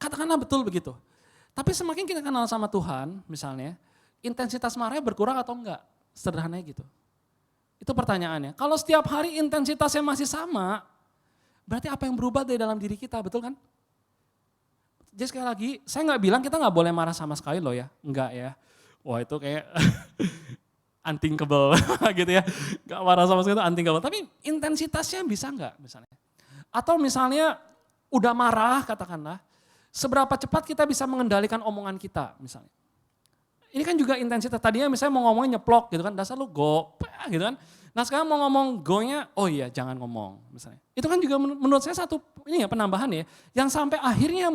katakanlah betul begitu. Tapi semakin kita kenal sama Tuhan, misalnya, intensitas marahnya berkurang atau enggak? Sederhananya gitu. Itu pertanyaannya. Kalau setiap hari intensitasnya masih sama, Berarti apa yang berubah dari dalam diri kita, betul kan? Jadi sekali lagi, saya nggak bilang kita nggak boleh marah sama sekali loh ya, enggak ya. Wah itu kayak unthinkable gitu ya, nggak marah sama sekali itu unthinkable. Tapi intensitasnya bisa nggak misalnya? Atau misalnya udah marah katakanlah, seberapa cepat kita bisa mengendalikan omongan kita misalnya. Ini kan juga intensitas, tadinya misalnya mau ngomongin nyeplok gitu kan, dasar lu go, gitu kan. Nah sekarang mau ngomong go-nya, oh iya jangan ngomong misalnya. Itu kan juga menurut saya satu ini ya penambahan ya, yang sampai akhirnya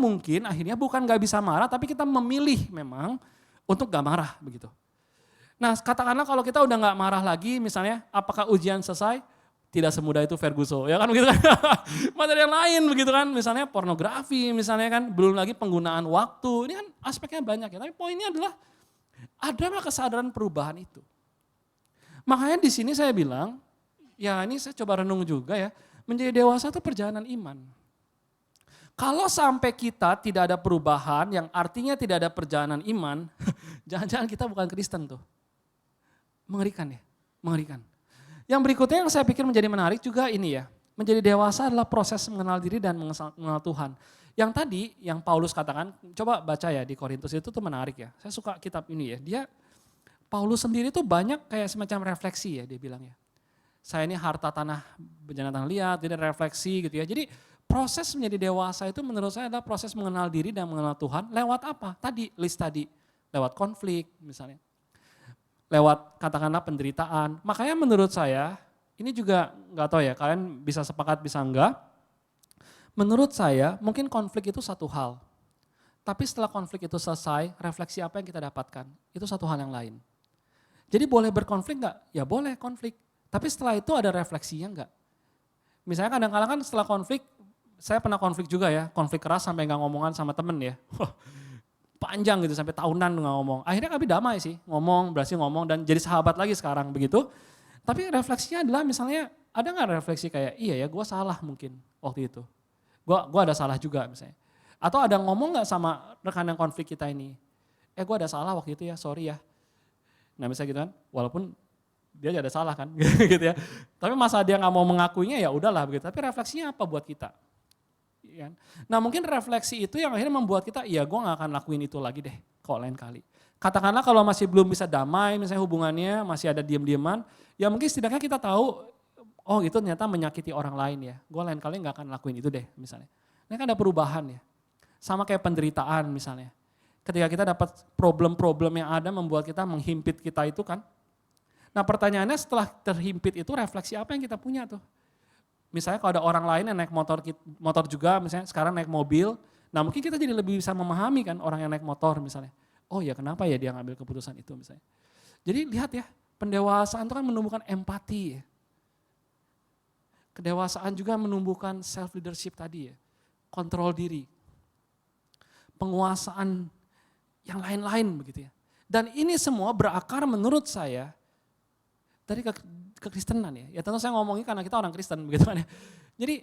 bukan gak bisa marah, tapi kita memilih memang untuk gak marah begitu. Nah katakanlah kalau kita udah gak marah lagi misalnya, apakah ujian selesai? Tidak semudah itu Ferguson, ya kan begitu kan. Materi yang lain begitu kan, misalnya pornografi misalnya kan, belum lagi penggunaan waktu, ini kan aspeknya banyak ya. Tapi poinnya adalah, adalah kesadaran perubahan itu. Makanya di sini saya bilang, ya ini saya coba renung juga ya, menjadi dewasa itu perjalanan iman. Kalau sampai kita tidak ada perubahan, yang artinya tidak ada perjalanan iman, jangan-jangan kita bukan Kristen tuh. Mengerikan ya, mengerikan. Yang berikutnya yang saya pikir menjadi menarik juga ini ya, menjadi dewasa adalah proses mengenal diri dan mengenal Tuhan. Yang tadi, yang Paulus katakan, coba baca ya di Korintus itu tuh menarik ya. Saya suka kitab ini ya, Paulus sendiri tuh banyak kayak semacam refleksi ya dia bilang ya. Saya ini harta tanah berjalan tanah liat, jadi refleksi gitu ya. Jadi proses menjadi dewasa itu menurut saya adalah proses mengenal diri dan mengenal Tuhan lewat apa? Tadi, list tadi. Lewat konflik misalnya. Lewat katakanlah penderitaan. Makanya menurut saya, ini juga nggak tahu ya, kalian bisa sepakat bisa enggak. Menurut saya mungkin konflik itu satu hal. Tapi setelah konflik itu selesai, refleksi apa yang kita dapatkan, itu satu hal yang lain. Jadi boleh berkonflik enggak? Ya boleh konflik. Tapi setelah itu ada refleksinya enggak? Misalnya kadang-kadang kan setelah konflik, saya pernah konflik juga ya, konflik keras sampai enggak ngomongan sama temen ya. Panjang gitu sampai tahunan enggak ngomong. Akhirnya kami damai sih, berhasil ngomong dan jadi sahabat lagi sekarang begitu. Tapi refleksinya adalah misalnya, ada enggak refleksi kayak, iya ya gue salah mungkin waktu itu. Gue ada salah juga misalnya. Atau ada ngomong enggak sama rekan yang konflik kita ini, gue ada salah waktu itu ya, sorry ya. Nah misalnya gitu kan, walaupun dia ada salah kan, gitu ya. Tapi masa dia nggak mau mengakuinya ya udahlah begitu. Tapi refleksinya apa buat kita? Nah mungkin refleksi itu yang akhirnya membuat kita, iya gue nggak akan lakuin itu lagi deh, kok lain kali. Katakanlah kalau masih belum bisa damai, misalnya hubungannya masih ada diam-diaman, ya mungkin setidaknya kita tahu, oh itu ternyata menyakiti orang lain ya. Gue lain kali nggak akan lakuin itu deh misalnya. Ini kan ada perubahan ya. Sama kayak penderitaan misalnya. Ketika kita dapat problem-problem yang ada membuat kita menghimpit kita itu kan. Nah pertanyaannya setelah terhimpit itu refleksi apa yang kita punya tuh. Misalnya kalau ada orang lain yang naik motor juga misalnya sekarang naik mobil. Nah mungkin kita jadi lebih bisa memahami kan orang yang naik motor misalnya. Oh ya kenapa ya dia ngambil keputusan itu misalnya. Jadi lihat ya pendewasaan itu kan menumbuhkan empati ya. Kedewasaan juga menumbuhkan self leadership tadi ya. Kontrol diri. Penguasaan yang lain-lain begitu ya. Dan ini semua berakar menurut saya dari kekristenan ya. Ya tentu saya ngomongin karena kita orang Kristen begitu kan ya. Jadi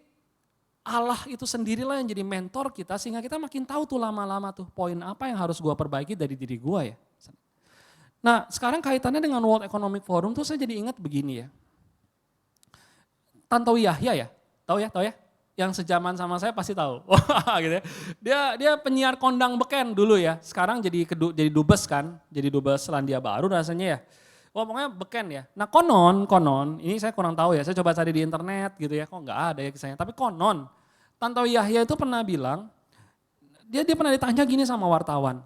Allah itu sendirilah yang jadi mentor kita sehingga kita makin tahu tuh lama-lama tuh poin apa yang harus gua perbaiki dari diri gua ya. Nah sekarang kaitannya dengan World Economic Forum tuh saya jadi ingat begini ya. Tantowi Yahya ya, tahu ya? Yang sejaman sama saya pasti tahu. Wah gitu ya. Dia penyiar kondang beken dulu ya. Sekarang jadi dubes kan. Jadi dubes Selandia Baru rasanya ya. Wah pokoknya beken ya. Nah konon, ini saya kurang tahu ya. Saya coba cari di internet gitu ya. Kok nggak ada ya kisahnya. Tapi konon, Tantowi Yahya itu pernah bilang, dia pernah ditanya gini sama wartawan.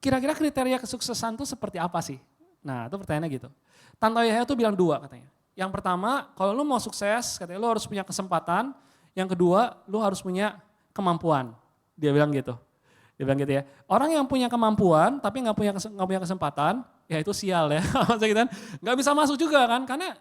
Kira-kira kriteria kesuksesan itu seperti apa sih? Nah itu pertanyaannya gitu. Tantowi Yahya itu bilang 2 katanya. Yang pertama, kalau lu mau sukses, katanya lu harus punya kesempatan. Yang kedua, lu harus punya kemampuan. Dia bilang gitu. Ya. Orang yang punya kemampuan tapi nggak punya kesempatan, ya itu sial ya. Maksudnya gitu kan, nggak bisa masuk juga kan, karena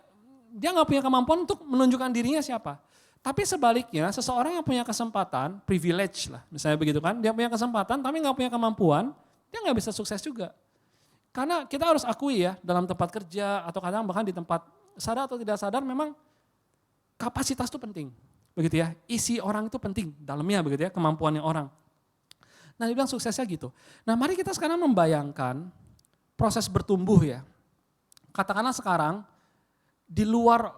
dia nggak punya kemampuan untuk menunjukkan dirinya siapa. Tapi sebaliknya, seseorang yang punya kesempatan, privilege lah, misalnya begitu kan, dia punya kesempatan tapi nggak punya kemampuan, dia nggak bisa sukses juga. Karena kita harus akui ya, dalam tempat kerja atau kadang bahkan di tempat sadar atau tidak sadar memang kapasitas itu penting, begitu ya. Isi orang itu penting, dalamnya begitu ya, kemampuannya orang. Nah dia bilang suksesnya gitu. Nah mari kita sekarang membayangkan proses bertumbuh ya. Katakanlah sekarang di luar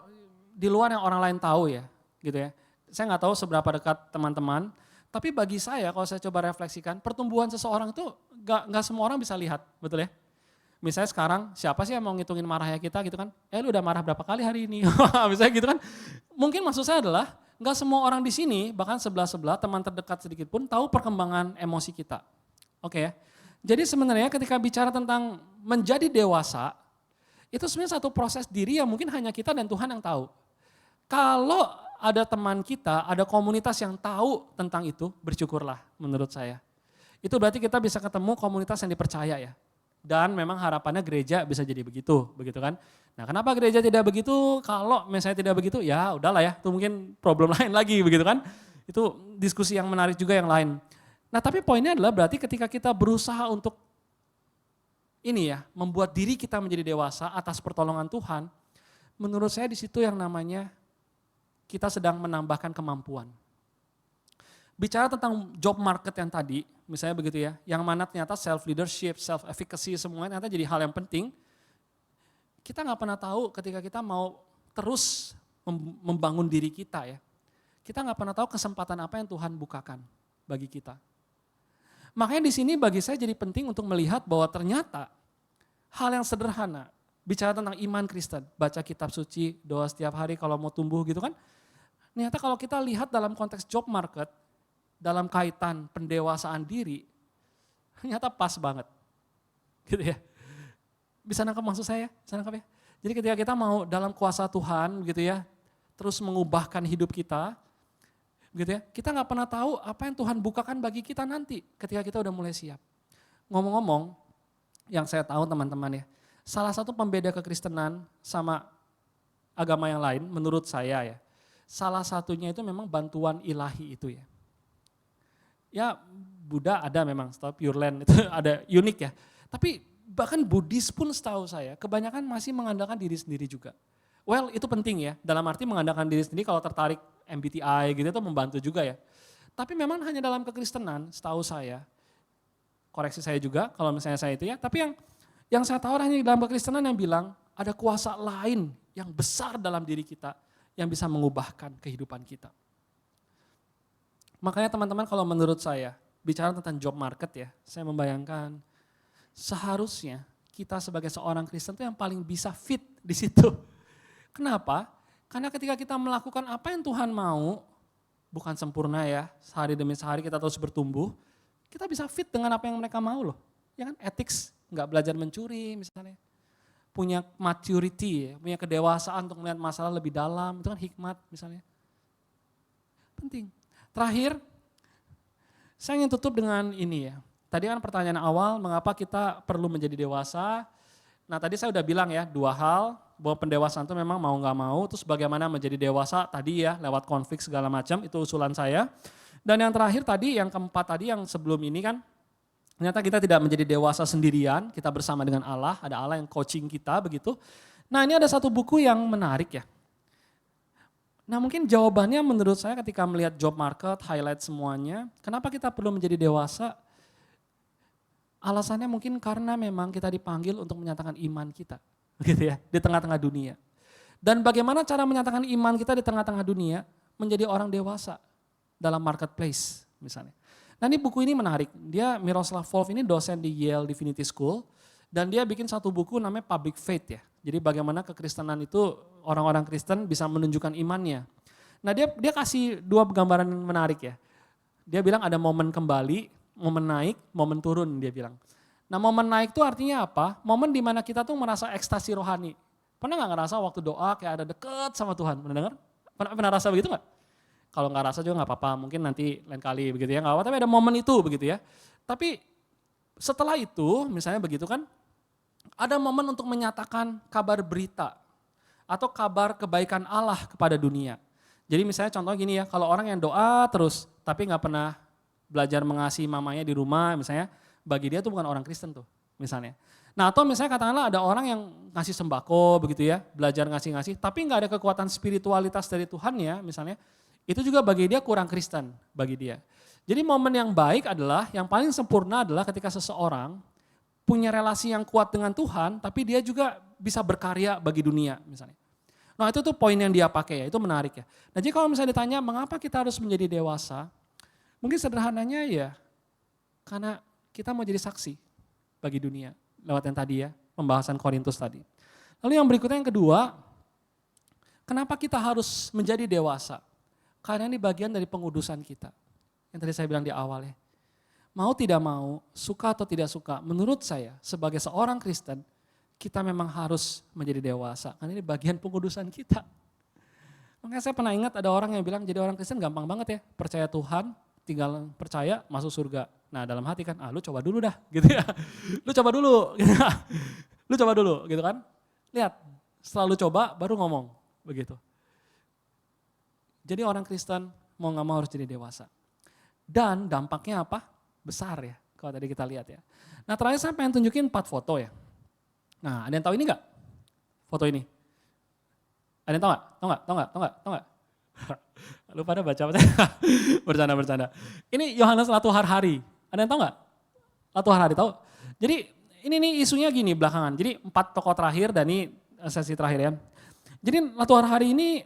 yang orang lain tahu ya. gitu ya. Saya nggak tahu seberapa dekat teman-teman, tapi bagi saya kalau saya coba refleksikan, pertumbuhan seseorang itu nggak semua orang bisa lihat, betul ya? Misalnya sekarang, siapa sih yang mau ngitungin marahnya kita gitu kan? Lu udah marah berapa kali hari ini? Misalnya gitu kan. Mungkin maksud saya adalah, nggak semua orang di sini, bahkan sebelah-sebelah, teman terdekat sedikit pun tahu perkembangan emosi kita. Oke ya. Jadi sebenarnya ketika bicara tentang menjadi dewasa, itu sebenarnya satu proses diri yang mungkin hanya kita dan Tuhan yang tahu. Kalau ada teman kita, ada komunitas yang tahu tentang itu, bersyukurlah menurut saya. Itu berarti kita bisa ketemu komunitas yang dipercaya ya. Dan memang harapannya gereja bisa jadi begitu kan. Nah kenapa gereja tidak begitu, kalau misalnya tidak begitu ya udahlah ya, itu mungkin problem lain lagi begitu kan. Itu diskusi yang menarik juga yang lain. Nah tapi poinnya adalah berarti ketika kita berusaha untuk ini ya, membuat diri kita menjadi dewasa atas pertolongan Tuhan, menurut saya di situ yang namanya kita sedang menambahkan kemampuan. Bicara tentang job market yang tadi, misalnya begitu ya, yang mana ternyata self leadership, self efficacy semuanya ternyata jadi hal yang penting. Kita nggak pernah tahu ketika kita mau terus membangun diri kita ya. Kita nggak pernah tahu kesempatan apa yang Tuhan bukakan bagi kita. Makanya di sini bagi saya jadi penting untuk melihat bahwa ternyata hal yang sederhana, bicara tentang iman Kristen, baca kitab suci, doa setiap hari kalau mau tumbuh gitu kan. Ternyata kalau kita lihat dalam konteks job market, dalam kaitan pendewasaan diri, ternyata pas banget. Gitu ya. Bisa nangkap maksud saya? Bisa nangkap ya? Jadi ketika kita mau dalam kuasa Tuhan gitu ya, terus mengubahkan hidup kita, gitu ya, kita nggak pernah tahu apa yang Tuhan bukakan bagi kita nanti ketika kita udah mulai siap. Ngomong-ngomong, yang saya tahu teman-teman ya, salah satu pembeda kekristenan sama agama yang lain menurut saya ya, salah satunya itu memang bantuan ilahi itu ya. Ya Buddha ada memang, setahu Pure Land itu ada unik ya. Tapi bahkan Buddhis pun setahu saya kebanyakan masih mengandalkan diri sendiri juga. Well itu penting ya, dalam arti mengandalkan diri sendiri kalau tertarik MBTI gitu itu membantu juga ya. Tapi memang hanya dalam kekristenan setahu saya, koreksi saya juga kalau misalnya saya itu ya, tapi yang saya tahu hanya dalam kekristenan yang bilang ada kuasa lain yang besar dalam diri kita yang bisa mengubahkan kehidupan kita. Makanya teman-teman kalau menurut saya, bicara tentang job market ya, saya membayangkan seharusnya kita sebagai seorang Kristen itu yang paling bisa fit di situ. Kenapa? Karena ketika kita melakukan apa yang Tuhan mau, bukan sempurna ya, sehari demi sehari kita terus bertumbuh, kita bisa fit dengan apa yang mereka mau loh. Ya kan, ethics, nggak belajar mencuri misalnya. Punya maturity, ya, punya kedewasaan untuk melihat masalah lebih dalam, itu kan hikmat misalnya. Penting. Terakhir, saya ingin tutup dengan ini ya. Tadi kan pertanyaan awal, mengapa kita perlu menjadi dewasa. Nah tadi saya udah bilang ya, dua hal, bahwa pendewasaan itu memang mau nggak mau, terus bagaimana menjadi dewasa tadi ya, lewat konflik segala macam, itu usulan saya. Dan yang terakhir tadi, yang keempat tadi yang sebelum ini kan, ternyata kita tidak menjadi dewasa sendirian, kita bersama dengan Allah, ada Allah yang coaching kita begitu. Nah ini ada satu buku yang menarik ya. Nah mungkin jawabannya menurut saya ketika melihat job market, highlight semuanya, kenapa kita perlu menjadi dewasa? Alasannya mungkin karena memang kita dipanggil untuk menyatakan iman kita, gitu ya, di tengah-tengah dunia. Dan bagaimana cara menyatakan iman kita di tengah-tengah dunia, menjadi orang dewasa dalam marketplace misalnya. Nah ini buku ini menarik, dia Miroslav Volf ini dosen di Yale Divinity School, dan dia bikin satu buku namanya Public Faith ya. Jadi bagaimana kekristenan itu orang-orang Kristen bisa menunjukkan imannya. Nah dia kasih dua gambaran menarik ya. Dia bilang ada momen kembali, momen naik, momen turun dia bilang. Nah momen naik itu artinya apa? Momen dimana kita tuh merasa ekstasi rohani. Pernah gak ngerasa waktu doa kayak ada deket sama Tuhan? Pernah dengar? Pernah rasa begitu gak? Kalau gak rasa juga gak apa-apa, mungkin nanti lain kali begitu ya. Gak apa-apa, tapi ada momen itu begitu ya. Tapi setelah itu misalnya begitu kan, ada momen untuk menyatakan kabar berita atau kabar kebaikan Allah kepada dunia. Jadi misalnya contoh gini ya, kalau orang yang doa terus tapi gak pernah belajar mengasihi mamanya di rumah misalnya, bagi dia tuh bukan orang Kristen tuh misalnya. Nah atau misalnya katakanlah ada orang yang ngasih sembako begitu ya, belajar ngasih-ngasih, tapi gak ada kekuatan spiritualitas dari Tuhan ya misalnya, itu juga bagi dia kurang Kristen bagi dia. Jadi momen yang baik adalah, yang paling sempurna adalah ketika seseorang punya relasi yang kuat dengan Tuhan, tapi dia juga bisa berkarya bagi dunia misalnya. Nah itu tuh poin yang dia pakai ya, itu menarik ya. Nah jadi kalau misalnya ditanya mengapa kita harus menjadi dewasa, mungkin sederhananya ya karena kita mau jadi saksi bagi dunia. Lewat yang tadi ya, pembahasan Korintus tadi. Lalu yang berikutnya yang kedua, kenapa kita harus menjadi dewasa? Karena ini bagian dari pengudusan kita. Yang tadi saya bilang di awal ya. Mau tidak mau, suka atau tidak suka, menurut saya sebagai seorang Kristen, kita memang harus menjadi dewasa. Karena ini bagian pengudusan kita. Makanya saya pernah ingat ada orang yang bilang jadi orang Kristen gampang banget ya. Percaya Tuhan, tinggal percaya masuk surga. Nah dalam hati kan, lu coba dulu dah gitu ya. Lu coba dulu, gitu. Lu coba dulu gitu kan. Lihat, setelah lu coba baru ngomong begitu. Jadi orang Kristen mau gak mau harus jadi dewasa. Dan dampaknya apa? Besar ya, kalau tadi kita lihat ya. Nah terakhir saya pengen tunjukin 4 foto ya. Nah ada yang tahu ini gak? Foto ini. Ada yang tahu gak? Tahu gak? Lu pada baca apa? Bercanda. Ini Yohanes Latuhar Hari. Ada yang tahu gak? Latuhar Hari tahu? Jadi ini nih isunya gini belakangan. Jadi 4 tokoh terakhir dan ini sesi terakhir ya. Jadi Latuhar Hari ini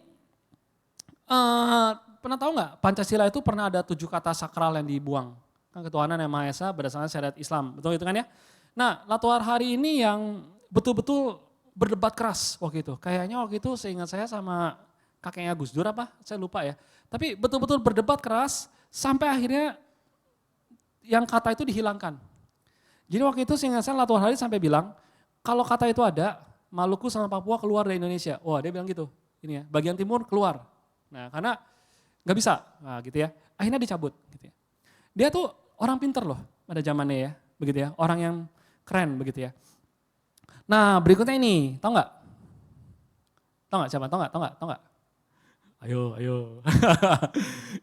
pernah tahu gak? Pancasila itu pernah ada 7 kata sakral yang dibuang. Kan ketuhanan yang Maha Esa berdasarkan syariat Islam. Betul itu kan ya? Nah Latuhar Hari ini yang betul-betul berdebat keras waktu itu. Kayaknya waktu itu seingat saya sama kakeknya Gus Dur apa? Saya lupa ya. Tapi betul-betul berdebat keras sampai akhirnya yang kata itu dihilangkan. Jadi waktu itu seingat saya Latuhar Hari sampai bilang, kalau kata itu ada, Maluku sama Papua keluar dari Indonesia. Wah dia bilang gitu. Ini ya, bagian timur keluar. Nah karena gak bisa, nah gitu ya. Akhirnya dicabut gitu ya. Dia tuh orang pinter loh pada zamannya ya, begitu ya. Orang yang keren begitu ya. Nah berikutnya ini, tahu nggak? Tahu nggak siapa? Tahu nggak? Ayo.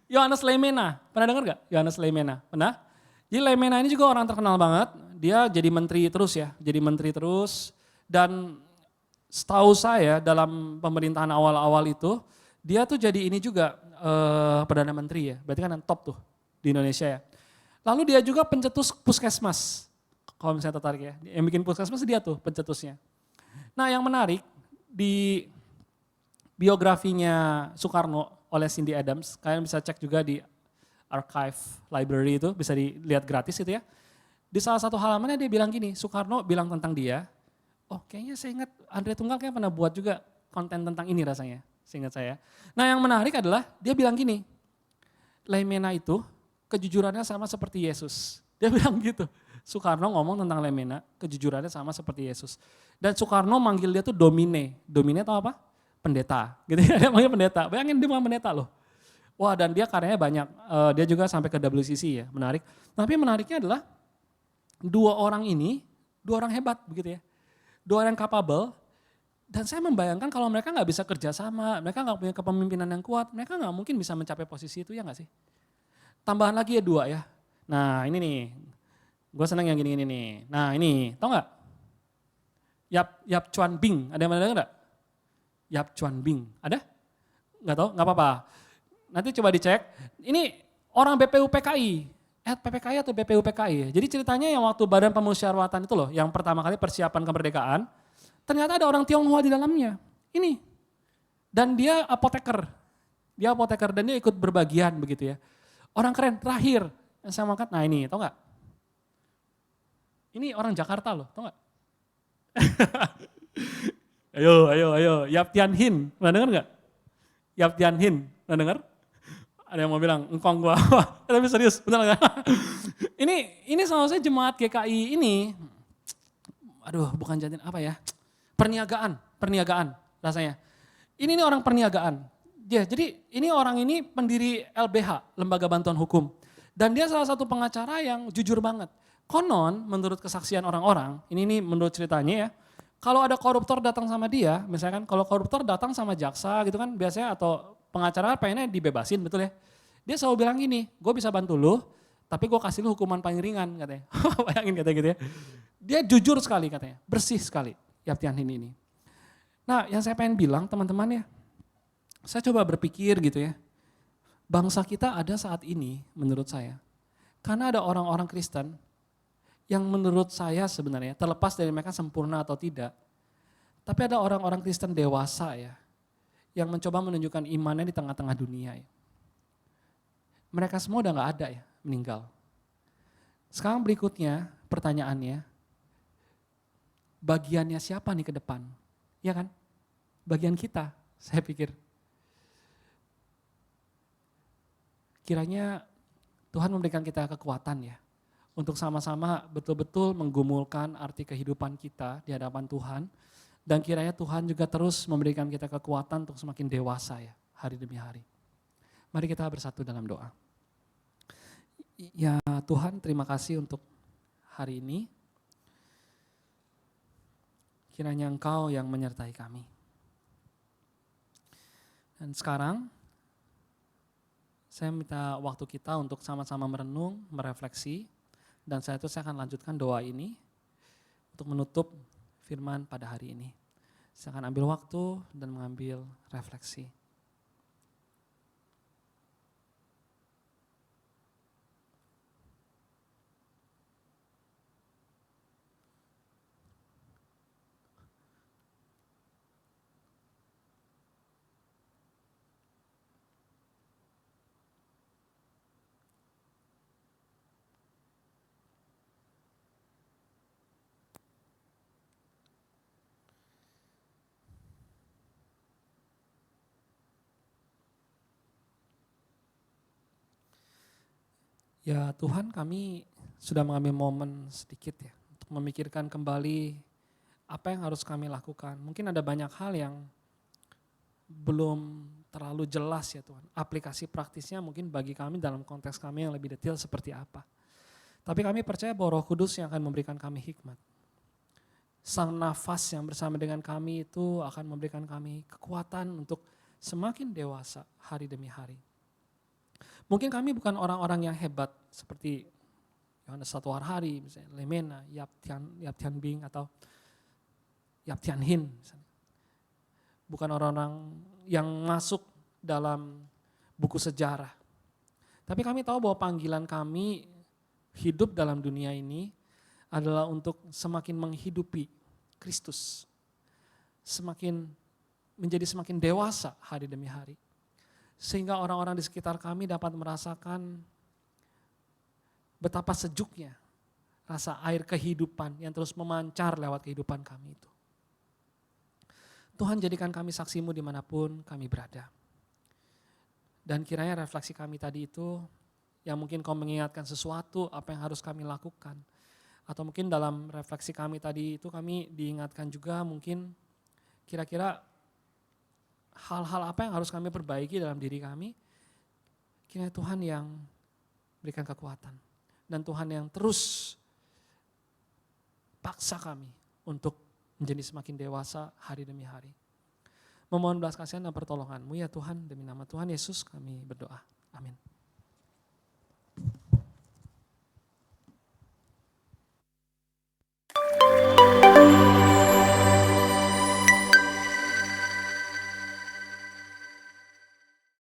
Yohanes Leimena, pernah dengar nggak? Yohanes Leimena, pernah? Jadi Leimena ini juga orang terkenal banget. Dia jadi menteri terus ya, Dan setahu saya dalam pemerintahan awal-awal itu, dia tuh jadi ini juga Perdana Menteri ya. Berarti kan yang top tuh di Indonesia ya. Lalu dia juga pencetus puskesmas. Kalau misalnya tertarik ya. Yang bikin puskesmas dia tuh pencetusnya. Nah yang menarik di biografinya Soekarno oleh Cindy Adams. Kalian bisa cek juga di archive library itu. Bisa dilihat gratis itu ya. Di salah satu halamannya dia bilang gini. Soekarno bilang tentang dia. Oh kayaknya saya ingat Andre Tunggal kayak pernah buat juga konten tentang ini rasanya. Seingat saya. Nah yang menarik adalah dia bilang gini. Leimena itu kejujurannya sama seperti Yesus. Dia bilang gitu. Soekarno ngomong tentang Leimena, kejujurannya sama seperti Yesus. Dan Soekarno manggil dia tuh Domine. Domine tau apa? Pendeta. Gitu ya, dia manggil pendeta. Bayangin dia manggil pendeta loh. Wah dan dia karyanya banyak. Dia juga sampai ke WCC ya, menarik. Tapi menariknya adalah dua orang hebat begitu ya. 2 orang yang capable. Dan saya membayangkan kalau mereka gak bisa kerja sama, mereka gak punya kepemimpinan yang kuat, mereka gak mungkin bisa mencapai posisi itu ya gak sih? Tambahan lagi ya 2 ya. Nah ini nih, gue senang yang gini-gini nih. Nah ini, tau gak? Yap Chuan Bing, ada yang mana dengar gak? Yap Chuan Bing, ada? Gak tau, gak apa-apa. Nanti coba dicek, ini orang BPUPKI, PPKI atau BPUPKI ya. Jadi ceritanya yang waktu Badan Pemusyawaratan itu loh, yang pertama kali persiapan kemerdekaan, ternyata ada orang Tionghoa di dalamnya. Ini. Dan dia apoteker. Dan dia ikut berbagian begitu ya. Orang keren terakhir yang saya angkat. Nah ini, tau gak? Ini orang Jakarta loh, tau gak? ayo. Yap Tian Hin, pernah denger gak? Yap Tian Hin, pernah denger? Ada yang mau bilang, engkong gua. Tapi serius, bener gak? ini sama saya jemaat GKI ini, aduh bukan jantin apa ya? Perniagaan rasanya. Ini orang perniagaan. Ya, jadi ini orang ini pendiri LBH, Lembaga Bantuan Hukum. Dan dia salah satu pengacara yang jujur banget. Konon menurut kesaksian orang-orang, ini menurut ceritanya ya, kalau ada koruptor datang sama dia, misalkan kalau koruptor datang sama jaksa gitu kan biasanya atau pengacara pengennya dibebasin betul ya. Dia selalu bilang gini, gue bisa bantu lu, tapi gue kasih lu hukuman paling ringan katanya. Bayangin katanya gitu ya. Dia jujur sekali katanya, bersih sekali. Yap Tian Hin ini. Nah yang saya pengen bilang teman-teman ya, saya coba berpikir gitu ya, bangsa kita ada saat ini menurut saya, karena ada orang-orang Kristen yang menurut saya sebenarnya terlepas dari mereka sempurna atau tidak, tapi ada orang-orang Kristen dewasa ya, yang mencoba menunjukkan imannya di tengah-tengah dunia ya. Mereka semua udah gak ada ya, meninggal. Sekarang berikutnya pertanyaannya, bagiannya siapa nih ke depan? Ya kan? Bagian kita, saya pikir. Kiranya Tuhan memberikan kita kekuatan ya, untuk sama-sama betul-betul menggumulkan arti kehidupan kita di hadapan Tuhan. Dan kiranya Tuhan juga terus memberikan kita kekuatan untuk semakin dewasa ya, hari demi hari. Mari kita bersatu dalam doa. Ya Tuhan, terima kasih untuk hari ini. Kiranya Engkau yang menyertai kami. Dan sekarang saya minta waktu kita untuk sama-sama merenung, merefleksi. Dan saya akan lanjutkan doa ini untuk menutup firman pada hari ini. Saya akan ambil waktu dan mengambil refleksi. Ya Tuhan, kami sudah mengambil momen sedikit ya untuk memikirkan kembali apa yang harus kami lakukan. Mungkin ada banyak hal yang belum terlalu jelas ya Tuhan. Aplikasi praktisnya mungkin bagi kami dalam konteks kami yang lebih detail seperti apa. Tapi kami percaya bahwa Roh Kudus yang akan memberikan kami hikmat. Sang nafas yang bersama dengan kami itu akan memberikan kami kekuatan untuk semakin dewasa hari demi hari. Mungkin kami bukan orang-orang yang hebat seperti Yohanes Satu Warhari, misalnya Lemena, Yap Tian Bing atau Yap Tian Hin. Misalnya. Bukan orang-orang yang masuk dalam buku sejarah. Tapi kami tahu bahwa panggilan kami hidup dalam dunia ini adalah untuk semakin menghidupi Kristus. Menjadi semakin dewasa hari demi hari. Sehingga orang-orang di sekitar kami dapat merasakan betapa sejuknya rasa air kehidupan yang terus memancar lewat kehidupan kami itu. Tuhan, jadikan kami saksimu dimanapun kami berada. Dan kiranya refleksi kami tadi itu yang mungkin kau mengingatkan sesuatu apa yang harus kami lakukan. Atau mungkin dalam refleksi kami tadi itu kami diingatkan juga mungkin kira-kira hal-hal apa yang harus kami perbaiki dalam diri kami. Kiranya Tuhan yang berikan kekuatan. Dan Tuhan yang terus paksa kami untuk menjadi semakin dewasa hari demi hari. Memohon belas kasihan dan pertolongan-Mu ya Tuhan, demi nama Tuhan Yesus kami berdoa. Amin.